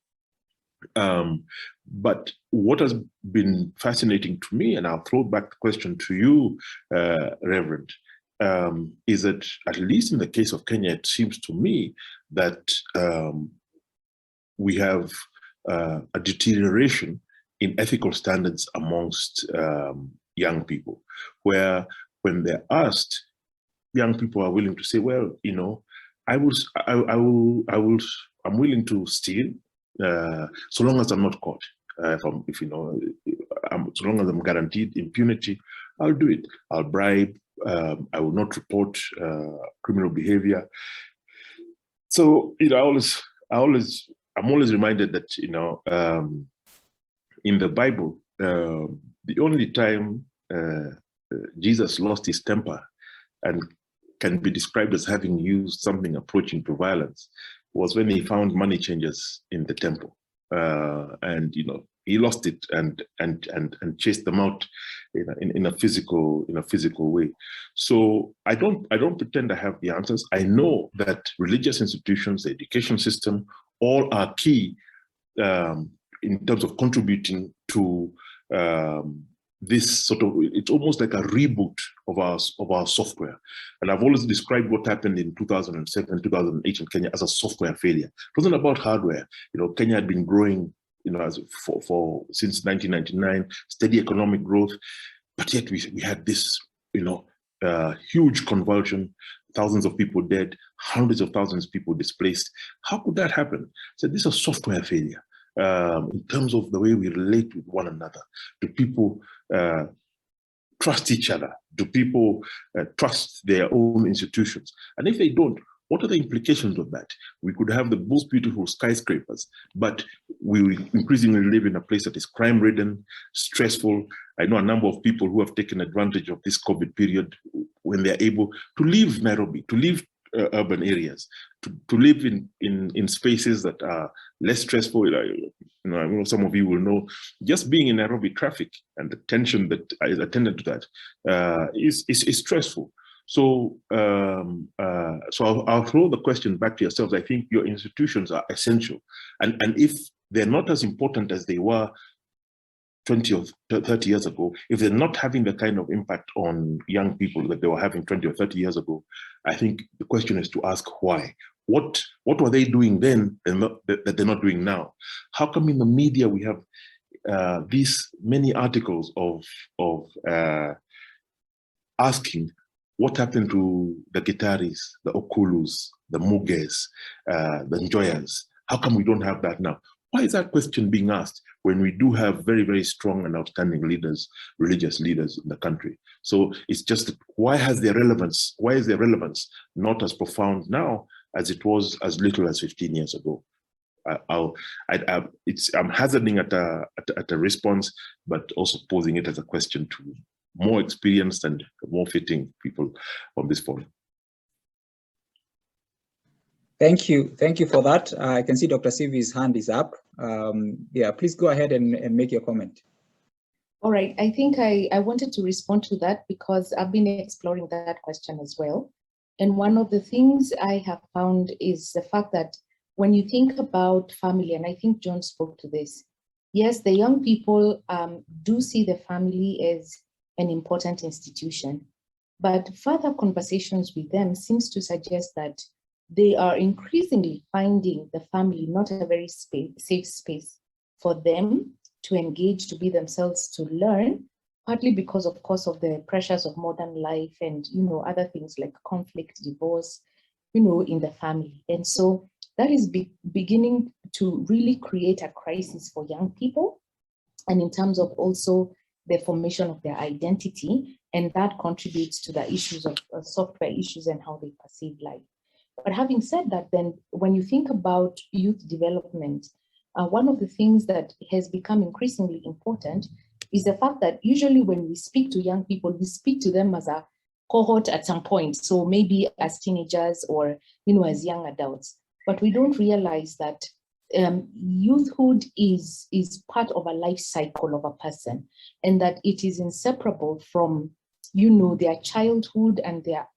But what has been fascinating to me, and I'll throw back the question to you, Reverend, is that at least in the case of Kenya, it seems to me that we have a deterioration in ethical standards amongst young people, where when they're asked, young people are willing to say, well, you know, I'm willing to steal, so long as I'm not caught. So long as I'm guaranteed impunity, I'll do it. I'll bribe. I will not report criminal behavior. So, you know, I'm always reminded that, you know, in the Bible, the only time Jesus lost his temper and can be described as having used something approaching to violence was when he found money changers in the temple, and you know, he lost it and chased them out in a physical way. So I don't pretend I have the answers. I know that religious institutions, the education system, all are key in terms of contributing to this sort of, it's almost like a reboot of our software. And I've always described what happened in 2007, 2008 in Kenya as a software failure. It wasn't about hardware. You know, Kenya had been growing, you know, since 1999, steady economic growth, but yet we had this, you know, huge convulsion, thousands of people dead, hundreds of thousands of people displaced. How could that happen? So this is a software failure. In terms of the way we relate with one another. Do people trust each other? Do people trust their own institutions? And if they don't, what are the implications of that? We could have the most beautiful skyscrapers, but we increasingly live in a place that is crime-ridden, stressful. I know a number of people who have taken advantage of this COVID period when they're able to leave Nairobi, to leave urban areas, to live in spaces that are less stressful. You know, some of you will know, just being in Nairobi traffic and the tension that is attendant to that is stressful. So, I'll throw the question back to yourselves. I think your institutions are essential, and if they're not as important as they were 20 or 30 years ago, if they're not having the kind of impact on young people that they were having 20 or 30 years ago, I think the question is to ask why. What were they doing then that they're not doing now? How come in the media we have these many articles of asking what happened to the Gitaris, the Okulus, the Muges, the Njoyas? How come we don't have that now? Why is that question being asked when we do have very, very strong and outstanding leaders, religious leaders in the country? So it's just, why is their relevance not as profound now as it was as little as 15 years ago? I'm hazarding at a response, but also posing it as a question to more experienced and more fitting people on this forum. Thank you for that. I can see Dr. Sivi's hand is up. Yeah, please go ahead and make your comment. All right, I think I wanted to respond to that because I've been exploring that question as well. And one of the things I have found is the fact that when you think about family, and I think John spoke to this, yes, the young people do see the family as an important institution, but further conversations with them seems to suggest that they are increasingly finding the family not a very safe space for them to engage, to be themselves, to learn, partly because, of course, of the pressures of modern life and, you know, other things like conflict, divorce, you know, in the family. And so that is beginning to really create a crisis for young people, and in terms of also the formation of their identity, and that contributes to the issues of software issues and how they perceive life. But having said that, then when you think about youth development, one of the things that has become increasingly important is the fact that usually when we speak to young people, we speak to them as a cohort at some point. So maybe as teenagers or, as young adults, but we don't realize that youthhood is part of a life cycle of a person, and that it is inseparable from, their childhood and their,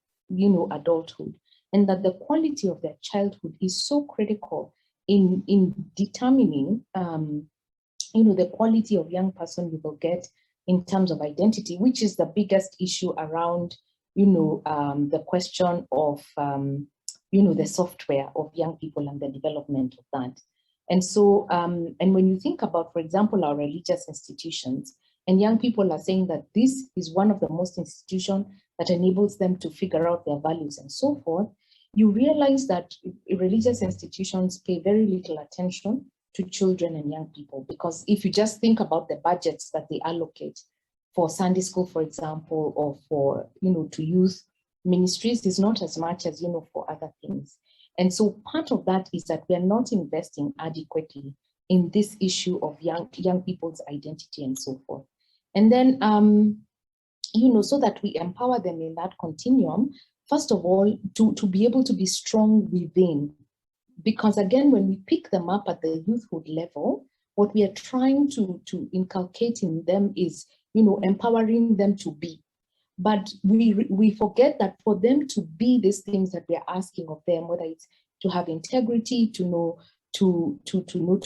adulthood, and that the quality of their childhood is so critical in determining, the quality of young person we will get in terms of identity, which is the biggest issue around, the question of, the software of young people and the development of that. And so, and when you think about, for example, our religious institutions, and young people are saying that this is one of the most institutions that enables them to figure out their values and so forth, you realize that religious institutions pay very little attention to children and young people, because if you just think about the budgets that they allocate for Sunday school, for example, or for, to youth ministries, is not as much as, for other things. And so part of that is that we are not investing adequately in this issue of young people's identity and so forth. And then, so that we empower them in that continuum, first of all, to be able to be strong within. Because again, when we pick them up at the youthhood level, what we are trying to inculcate in them is, empowering them to be. But we forget that for them to be these things that we are asking of them, whether it's to have integrity, to know, to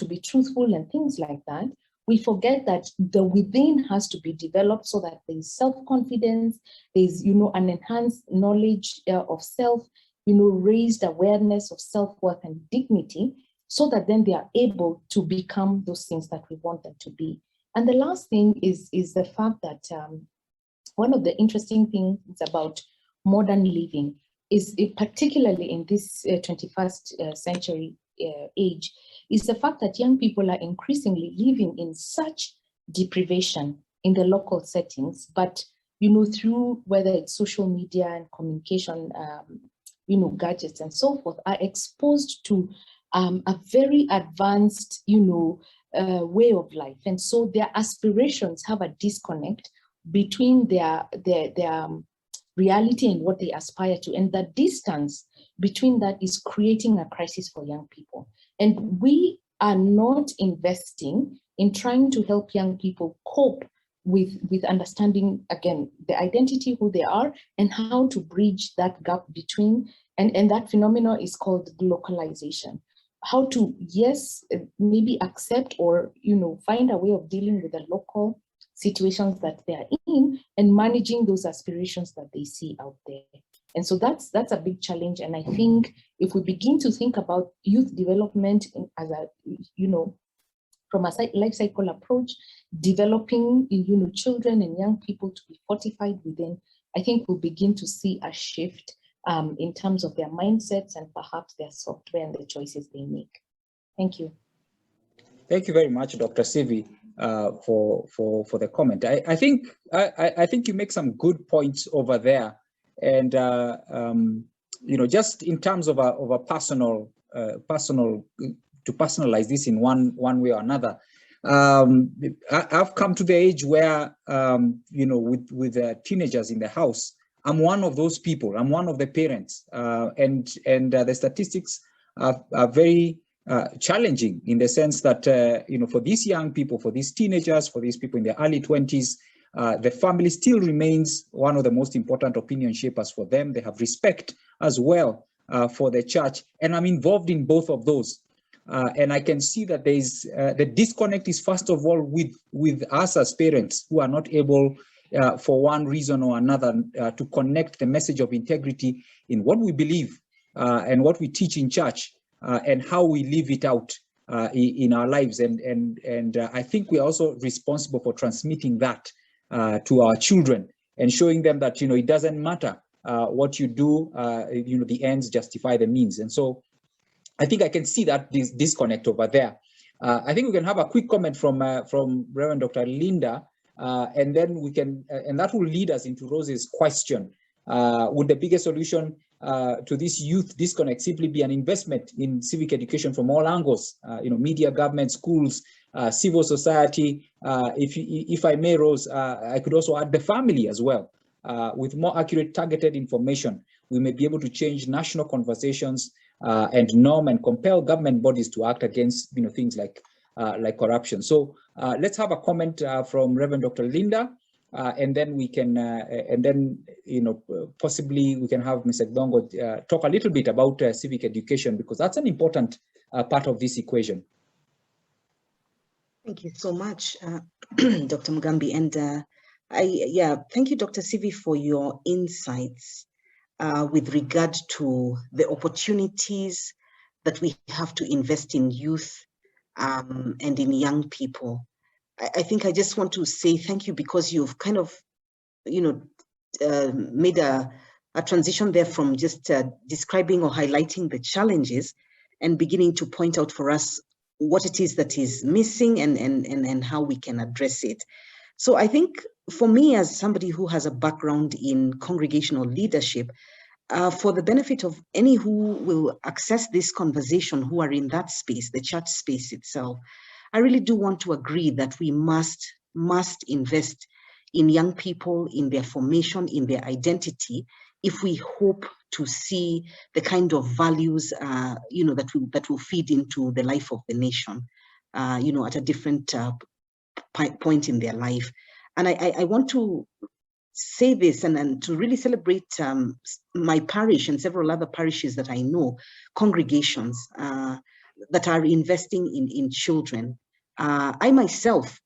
be truthful and things like that, we forget that the within has to be developed so that there's self-confidence, there's, an enhanced knowledge of self, raised awareness of self-worth and dignity, so that then they are able to become those things that we want them to be. And the last thing is the fact that one of the interesting things about modern living is, particularly in this 21st century age, is the fact that young people are increasingly living in such deprivation in the local settings, but, through whether it's social media and communication, gadgets and so forth, are exposed to a very advanced, way of life. And so their aspirations have a disconnect between their reality and what they aspire to. And the distance between that is creating a crisis for young people. And we are not investing in trying to help young people cope with understanding, again, the identity, who they are, and how to bridge that gap between, and that phenomenon is called localization. How to, yes, maybe accept or, find a way of dealing with the local situations that they're in and managing those aspirations that they see out there. And so that's a big challenge. And I think if we begin to think about youth development as a, from a life cycle approach, developing, children and young people to be fortified within, I think we'll begin to see a shift in terms of their mindsets and perhaps their software and the choices they make. Thank you. Thank you very much, Dr. Sivi, for the comment. I think you make some good points over there, and just in terms of a personal to personalize this in one way or another. I've come to the age where with teenagers in the house, I'm one of those people. I'm one of the parents, and the statistics are very challenging in the sense that for these young people, for these teenagers, for these people in their early 20s, the family still remains one of the most important opinion shapers for them. They have respect as well for the church, and I'm involved in both of those. And I can see that there is the disconnect is first of all with us as parents who are not able, for one reason or another, to connect the message of integrity in what we believe and what we teach in church and how we live it out in our lives. And I think we are also responsible for transmitting that to our children and showing them that it doesn't matter what you do, the ends justify the means. And so I think I can see that disconnect over there. I think we can have a quick comment from Reverend Dr. Linda, and then we can, and that will lead us into Rose's question. Would the biggest solution to this youth disconnect simply be an investment in civic education from all angles? Media, government, schools, civil society. If I may, Rose, I could also add the family as well. With more accurate, targeted information, we may be able to change national conversations and norm and compel government bodies to act against things like corruption. So let's have a comment from Reverend Dr. Linda, and then we can possibly we can have Mr. Githongo talk a little bit about civic education, because that's an important part of this equation. Thank you so much, Dr. Mugambi, and thank you, Dr. Sivi, for your insights with regard to the opportunities that we have to invest in youth and in young people. I think I just want to say thank you, because you've kind of, made a transition there from just describing or highlighting the challenges and beginning to point out for us what it is that is missing and how we can address it. So I think for me, as somebody who has a background in congregational leadership, for the benefit of any who will access this conversation who are in that space, the church space itself, I really do want to agree that we must invest in young people, in their formation, in their identity, if we hope to see the kind of values, that will feed into the life of the nation, at a different point in their life. And I want to say this and to really celebrate my parish and several other parishes that I know, congregations that are investing in children. I myself,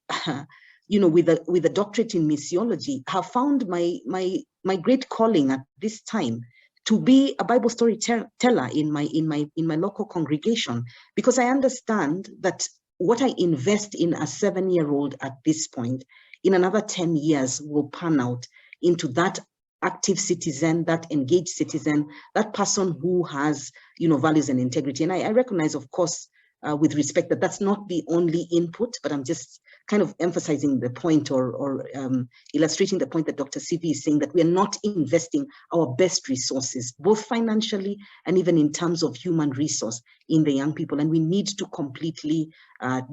with a doctorate in missiology, have found my great calling at this time to be a Bible storyteller in my local congregation, because I understand that what I invest in a 7-year-old at this point, in another 10 years will pan out into that active citizen, that engaged citizen, that person who has, values and integrity. And I recognize, of course, with respect, that that's not the only input, but I'm just kind of emphasizing the point or illustrating the point that Dr. Sivi is saying, that we are not investing our best resources, both financially and even in terms of human resource, in the young people. And we need to completely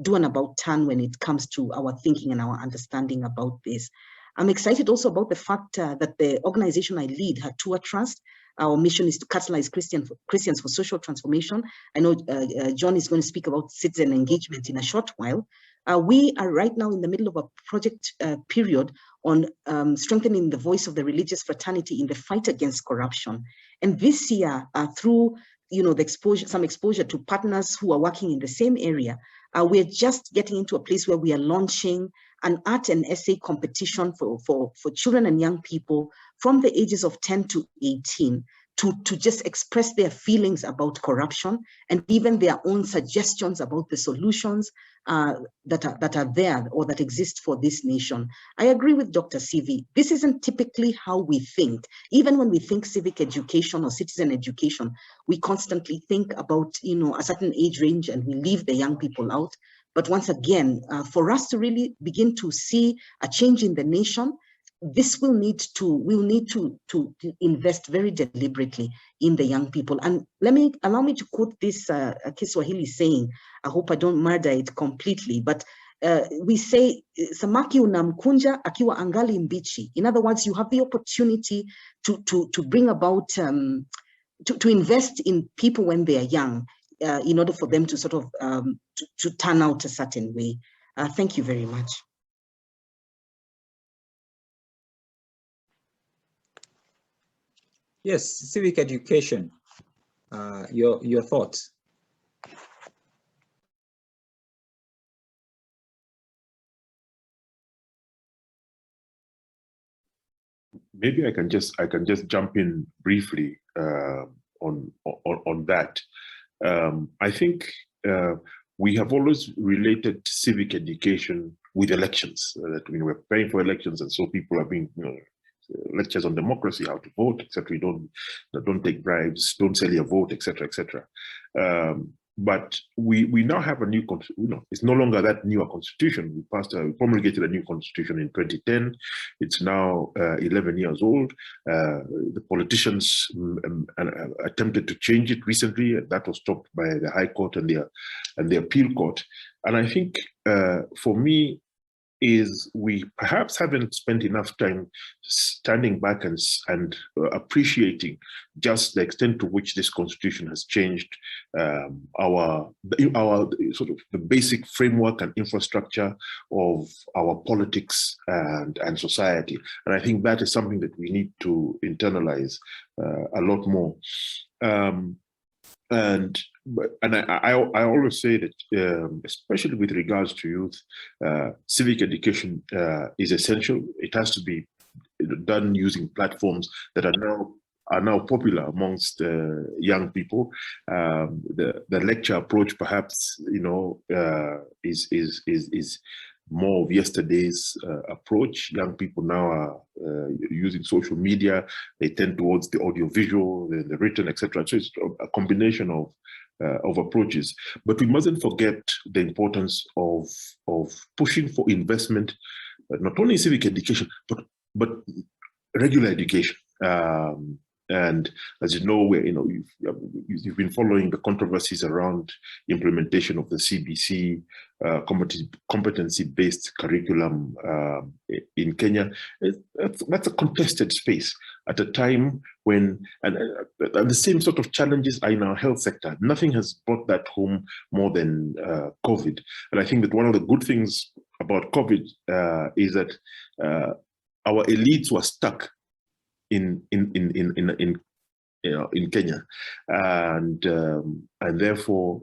do an about turn when it comes to our thinking and our understanding about this. I'm excited also about the fact that the organization I lead, Hatua Trust, our mission is to catalyze Christians for social transformation. I know John is going to speak about citizen engagement in a short while. We are right now in the middle of a project period on strengthening the voice of the religious fraternity in the fight against corruption. And this year, through some exposure to partners who are working in the same area, we're just getting into a place where we are launching an art and essay competition for children and young people from the ages of 10 to 18 to just express their feelings about corruption and even their own suggestions about the solutions that are there or that exist for this nation. I agree with Dr. Sivi. This isn't typically how we think. Even when we think civic education or citizen education, we constantly think about a certain age range and we leave the young people out. But once again, for us to really begin to see a change in the nation, we'll need to invest very deliberately in the young people. And allow me to quote this Kiswahili saying. I hope I don't murder it completely, but we say, samaki unamkunja akiwa angali mbichi. In other words, you have the opportunity to bring about, to invest in people when they are young, in order for them to sort of to turn out a certain way. Thank you very much. Yes, civic education. Your thoughts. Maybe I can just jump in briefly on that. I think we have always related civic education with elections. That we're preparing for elections, and so people are being lectures on democracy, how to vote, etc. You don't take bribes, don't sell your vote, etc., etc. But we now have a new, it's no longer that new a constitution. We promulgated a new constitution in 2010. It's now 11 years old. The politicians attempted to change it recently. That was stopped by the High Court and the Appeal Court. And I think for me, is we perhaps haven't spent enough time standing back and appreciating just the extent to which this constitution has changed our sort of the basic framework and infrastructure of our politics and society. And I think that is something that we need to internalize a lot more. And I always say that, especially with regards to youth, civic education is essential. It has to be done using platforms that are now popular amongst young people. The lecture approach, perhaps, is more of yesterday's approach. Young people now are using social media. They tend towards the audiovisual, the written, etc. So it's a combination of approaches. But we mustn't forget the importance of pushing for investment, not only in civic education, but regular education. And as you know, you've been following the controversies around implementation of the CBC competency-based curriculum in Kenya. That's a contested space at a time when, and the same sort of challenges are in our health sector. Nothing has brought that home more than COVID. And I think that one of the good things about COVID is that our elites were stuck in Kenya, and therefore,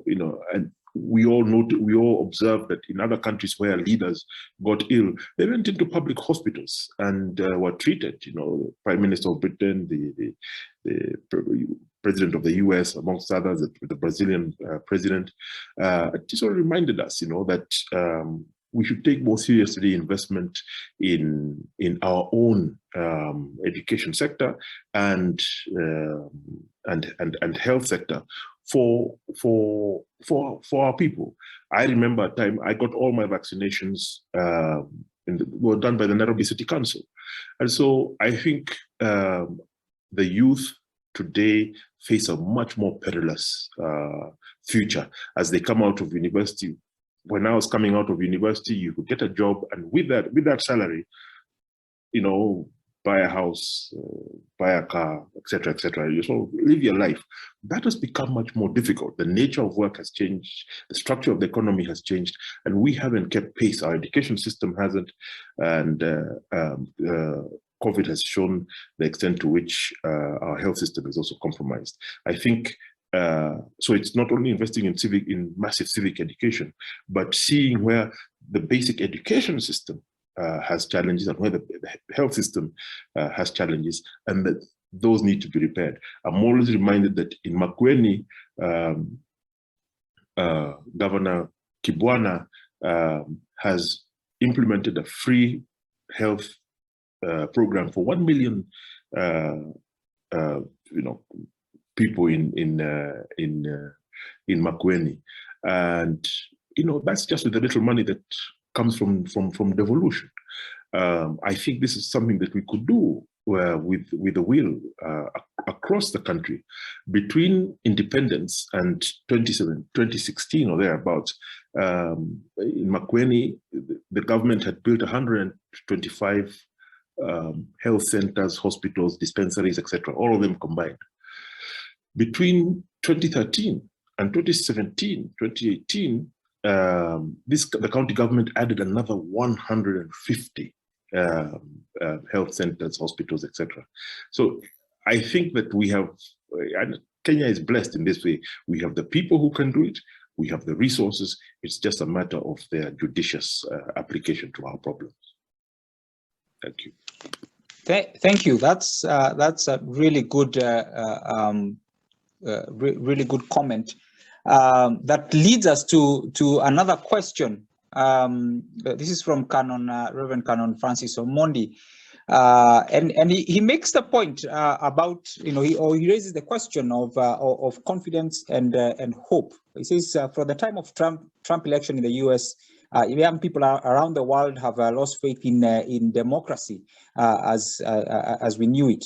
and we all observed that in other countries where leaders got ill, they went into public hospitals and were treated. The Prime Minister of Britain, the President of the US, amongst others, the Brazilian president, just sort of reminded us, that we should take more seriously investment in our own education sector and health sector for our people. I remember a time I got all my vaccinations were done by the Nairobi City Council, and so I think the youth today face a much more perilous future as they come out of university. When I was coming out of university, you could get a job, and with that salary, buy a house, buy a car, etc., etc. You sort of live your life. That has become much more difficult. The nature of work has changed. The structure of the economy has changed, and we haven't kept pace. Our education system hasn't, and COVID has shown the extent to which our health system is also compromised. I think. So it's not only investing in massive civic education, but seeing where the basic education system has challenges and where the health system has challenges, and that those need to be repaired. I'm always reminded that in Makueni, Governor Kibwana has implemented a free health program for 1 million, people in Makueni, and that's just with the little money that comes from devolution. I think this is something that we could do with the will across the country. Between independence and 2016 or thereabouts, in Makueni, the government had built 125 health centers, hospitals, dispensaries, etc., all of them combined. Between 2013 and 2018, the county government added another 150 health centers, hospitals, etc. So I think that we have, and Kenya is blessed in this way. We have the people who can do it. We have the resources. It's just a matter of their judicious application to our problems. Thank you. Thank you. That's a really good. Really good comment. That leads us to another question. This is from Reverend Canon Francis Omondi. And he makes the point about, he raises the question of confidence and hope. He says for the time of Trump election in the US, young people around the world have lost faith in democracy as we knew it.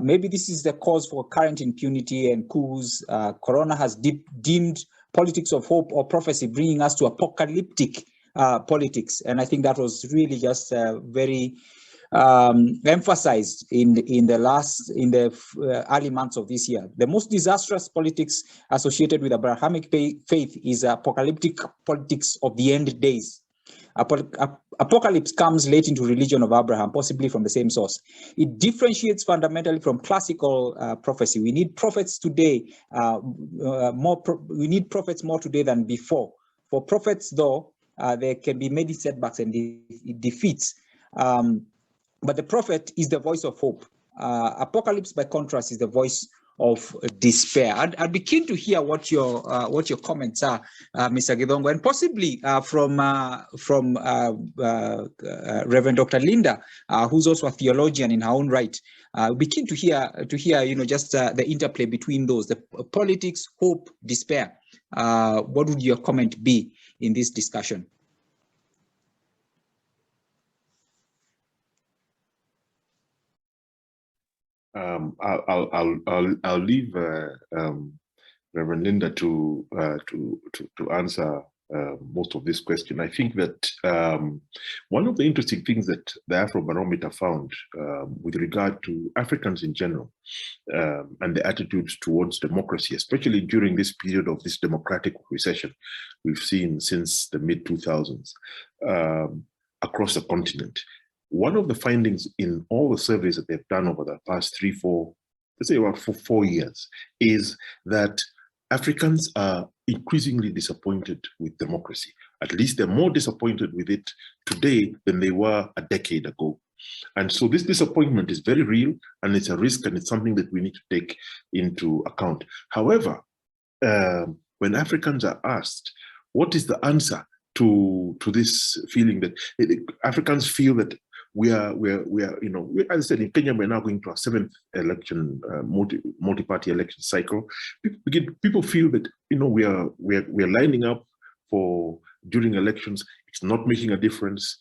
Maybe this is the cause for current impunity and coups. Corona has dimmed politics of hope or prophecy, bringing us to apocalyptic politics. And I think that was really just very emphasized in the early months of this year. The most disastrous politics associated with Abrahamic faith is apocalyptic politics of the end days. Apocalypse comes late into religion of Abraham, possibly from the same source. It differentiates fundamentally from classical prophecy. We need prophets today, we need prophets more today than before. For prophets, though, there can be many setbacks and defeats. But the prophet is the voice of hope. Apocalypse, by contrast, is the voice of despair. I'd be keen to hear what your comments are, Mr. Githongo, and possibly from Reverend Dr. Linda, who's also a theologian in her own right. I'd be keen to hear just the interplay between those, the politics, hope, despair. What would your comment be in this discussion? I'll leave Reverend Linda to answer most of this question. I think that one of the interesting things that the Afrobarometer found with regard to Africans in general and the attitudes towards democracy, especially during this period of this democratic recession we've seen since the mid-2000s across the continent. One of the findings in all the surveys that they've done over the past 4 years is that Africans are increasingly disappointed with democracy. At least they're more disappointed with it today than they were a decade ago. And so this disappointment is very real, and it's a risk, and it's something that we need to take into account. However, when Africans are asked, what is the answer to this feeling that Africans feel that we are, as I said, in Kenya, we're now going to our 7th election, multi-party election cycle. People feel that, we are lining up for during elections. It's not making a difference.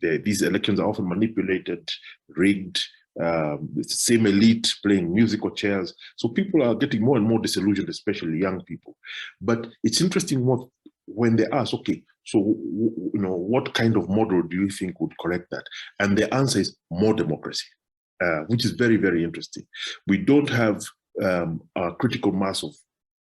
These elections are often manipulated, rigged. It's the same elite playing musical chairs. So people are getting more and more disillusioned, especially young people. But it's interesting when they ask, okay, so what kind of model do you think would correct that? And the answer is more democracy, which is very, very interesting. We don't have a critical mass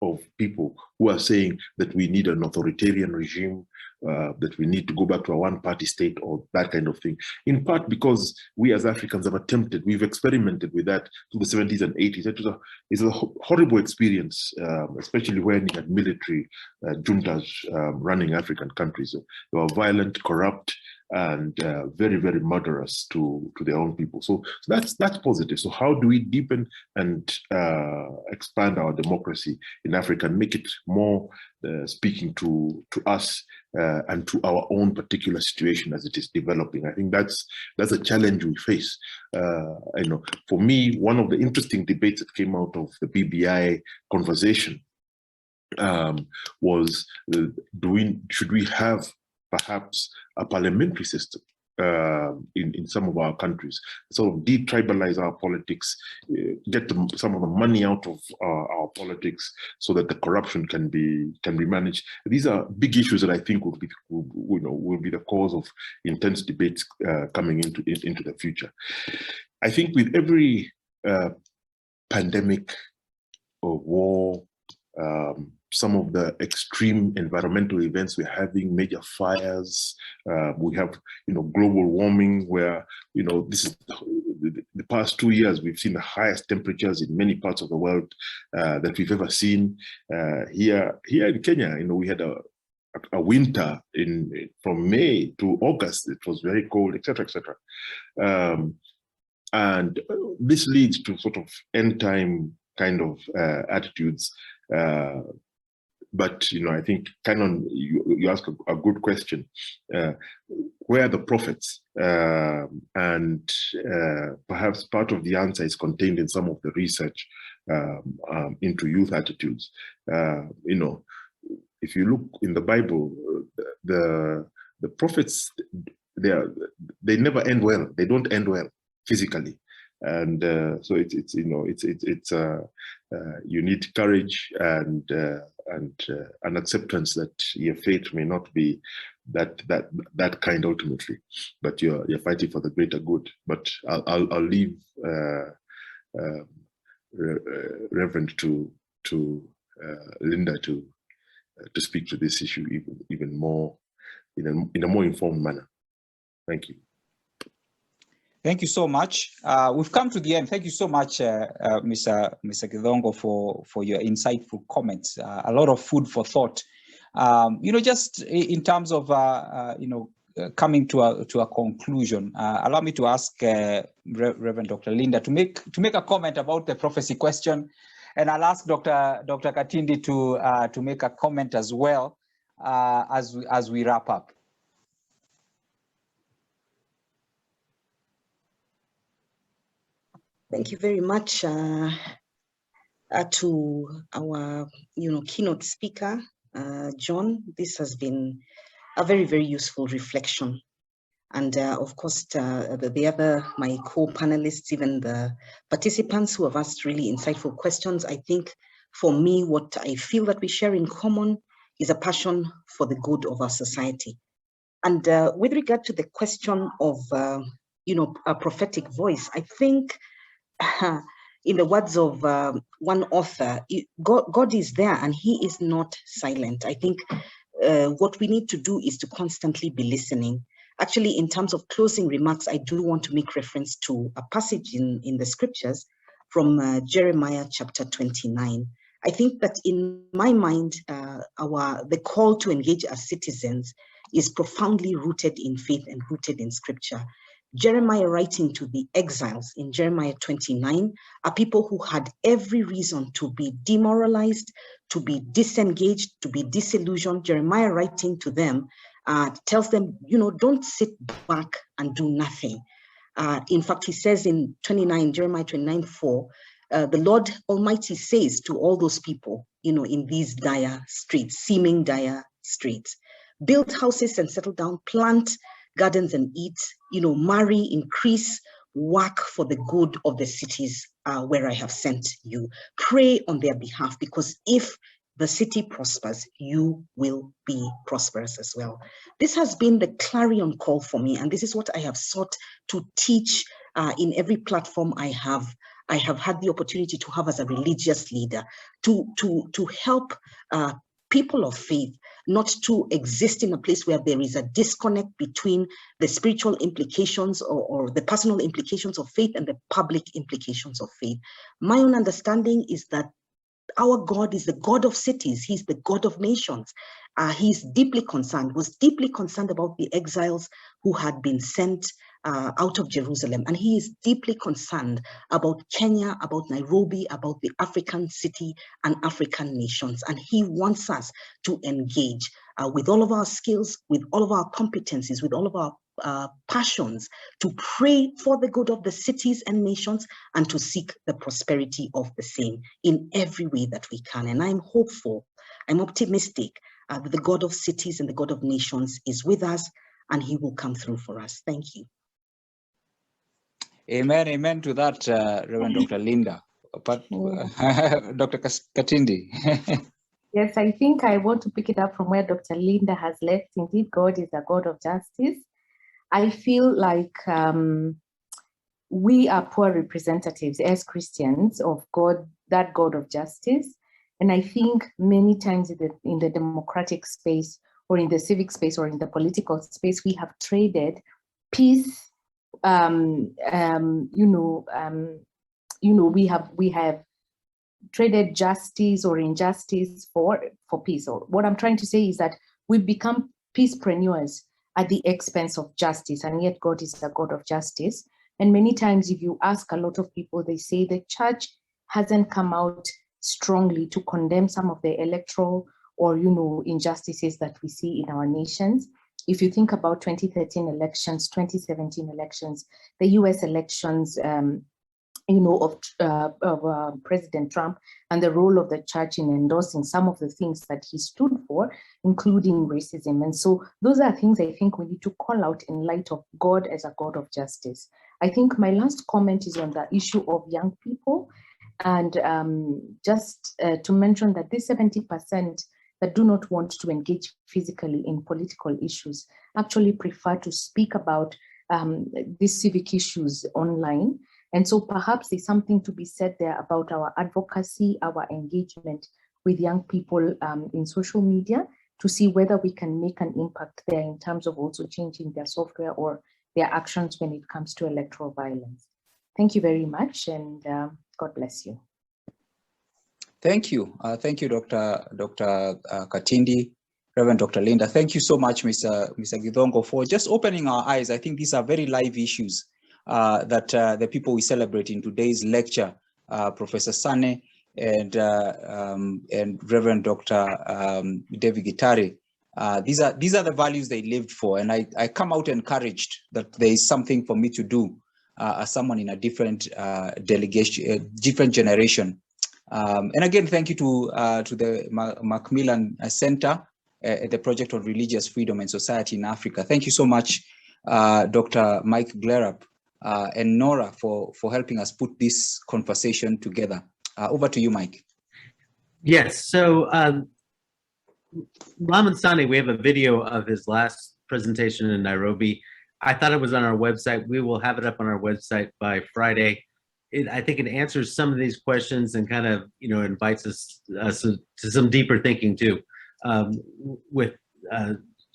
of people who are saying that we need an authoritarian regime, that we need to go back to a one-party state or that kind of thing. In part because we as Africans have we've experimented with that through the 70s and 80s. It's a horrible experience, especially when you had military juntas running African countries. They were violent, corrupt, and very, very murderous to their own people. So that's positive. So how do we deepen and expand our democracy in Africa and make it more speaking to us and to our own particular situation as it is developing? I think that's a challenge we face. For me, one of the interesting debates that came out of the BBI conversation was should we have perhaps a parliamentary system in some of our countries, sort of de-tribalize our politics, get some of the money out of our politics so that the corruption can be managed. These are big issues that I think will be the cause of intense debates coming into the future. I think with every pandemic or war, some of the extreme environmental events we're having, major fires, we have, global warming where, this is the past 2 years, we've seen the highest temperatures in many parts of the world that we've ever seen. Here in Kenya, we had a winter from May to August. It was very cold, etc., etc. And this leads to sort of end time kind of attitudes. But I think Canon, you ask a good question. Where are the prophets? And perhaps part of the answer is contained in some of the research into youth attitudes. If you look in the Bible, the prophets, they never end well. They don't end well physically. And so it's you need courage and an acceptance that your fate may not be that kind ultimately, but you're fighting for the greater good. But I'll leave Reverend to Linda to speak to this issue even more in a more informed manner. Thank you. Thank you so much. We've come to the end. Thank you so much, Mr. Githongo, for your insightful comments. A lot of food for thought. Just in terms of coming to a conclusion, allow me to ask Reverend Dr. Linda to make a comment about the prophecy question, and I'll ask Dr. Katindi to make a comment as well as we wrap up. Thank you very much to our, keynote speaker, John. This has been a very, very useful reflection. And of course, my co-panelists, even the participants who have asked really insightful questions. I think for me, what I feel that we share in common is a passion for the good of our society. And with regard to the question of, a prophetic voice, I think in the words of one author, God is there and he is not silent. I think what we need to do is to constantly be listening. Actually, in terms of closing remarks, I do want to make reference to a passage in the scriptures from Jeremiah chapter 29. I think that in my mind, the call to engage as citizens is profoundly rooted in faith and rooted in scripture. Jeremiah writing to the exiles in Jeremiah 29 are people who had every reason to be demoralized, to be disengaged, to be disillusioned. Jeremiah writing to them tells them, don't sit back and do nothing. In fact, he says in Jeremiah 29:4, the Lord Almighty says to all those people, in these dire streets, seeming dire streets, build houses and settle down, plant gardens and eat, marry, increase, work for the good of the cities where I have sent you. Pray on their behalf, because if the city prospers, you will be prosperous as well. This has been the clarion call for me, and this is what I have sought to teach in every platform I have had the opportunity to have as a religious leader, to help people of faith not to exist in a place where there is a disconnect between the spiritual implications or the personal implications of faith and the public implications of faith. My own understanding is that our God is the God of cities. He's the God of nations. Was deeply concerned about the exiles who had been sent out of Jerusalem. And he is deeply concerned about Kenya, about Nairobi, about the African city and African nations. And he wants us to engage with all of our skills, with all of our competencies, with all of our passions, to pray for the good of the cities and nations and to seek the prosperity of the same in every way that we can. And I'm hopeful, I'm optimistic that the God of cities and the God of nations is with us and he will come through for us. Thank you. Amen, amen to that, Reverend Dr. Linda. But Dr. Katindi. Yes, I think I want to pick it up from where Dr. Linda has left. Indeed, God is a God of justice. I feel like we are poor representatives as Christians of God, that God of justice. And I think many times in the democratic space or in the civic space or in the political space, we have traded peace. We have traded justice or injustice for peace. Or what I'm trying to say is that we've become peacepreneurs at the expense of justice, and yet God is a God of justice. And many times, if you ask a lot of people, they say the church hasn't come out strongly to condemn some of the electoral or, injustices that we see in our nations. If you think about 2013 elections, 2017 elections, the US elections, of President Trump, and the role of the church in endorsing some of the things that he stood for, including racism. And so those are things I think we need to call out in light of God as a God of justice. I think my last comment is on the issue of young people. And just to mention that this 70% that do not want to engage physically in political issues actually prefer to speak about these civic issues online. And so perhaps there's something to be said there about our advocacy, our engagement with young people in social media to see whether we can make an impact there in terms of also changing their software or their actions when it comes to electoral violence. Thank you very much, and God bless you. Thank you. Thank you, Dr. Katindi, Reverend Dr. Linda. Thank you so much, Mr. Githongo, for just opening our eyes. I think these are very live issues that the people we celebrate in today's lecture, Professor Sane and Reverend Dr. David Gitare. These are the values they lived for, and I come out encouraged that there is something for me to do as someone in a different delegation, different generation. And again, thank you to the Macmillan Center, the Project on Religious Freedom and Society in Africa. Thank you so much, Dr. Mike Glerup and Nora for helping us put this conversation together. Over to you, Mike. Yes, so Laman Sane, we have a video of his last presentation in Nairobi. I thought it was on our website. We will have it up on our website by Friday. I think it answers some of these questions and kind of, invites us to some deeper thinking too, with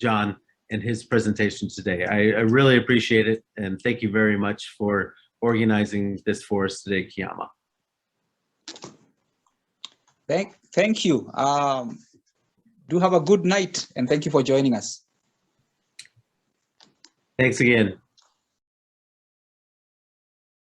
John and his presentation today. I really appreciate it, and thank you very much for organizing this for us today, Kiama. Thank you. Do have a good night, and thank you for joining us. Thanks again.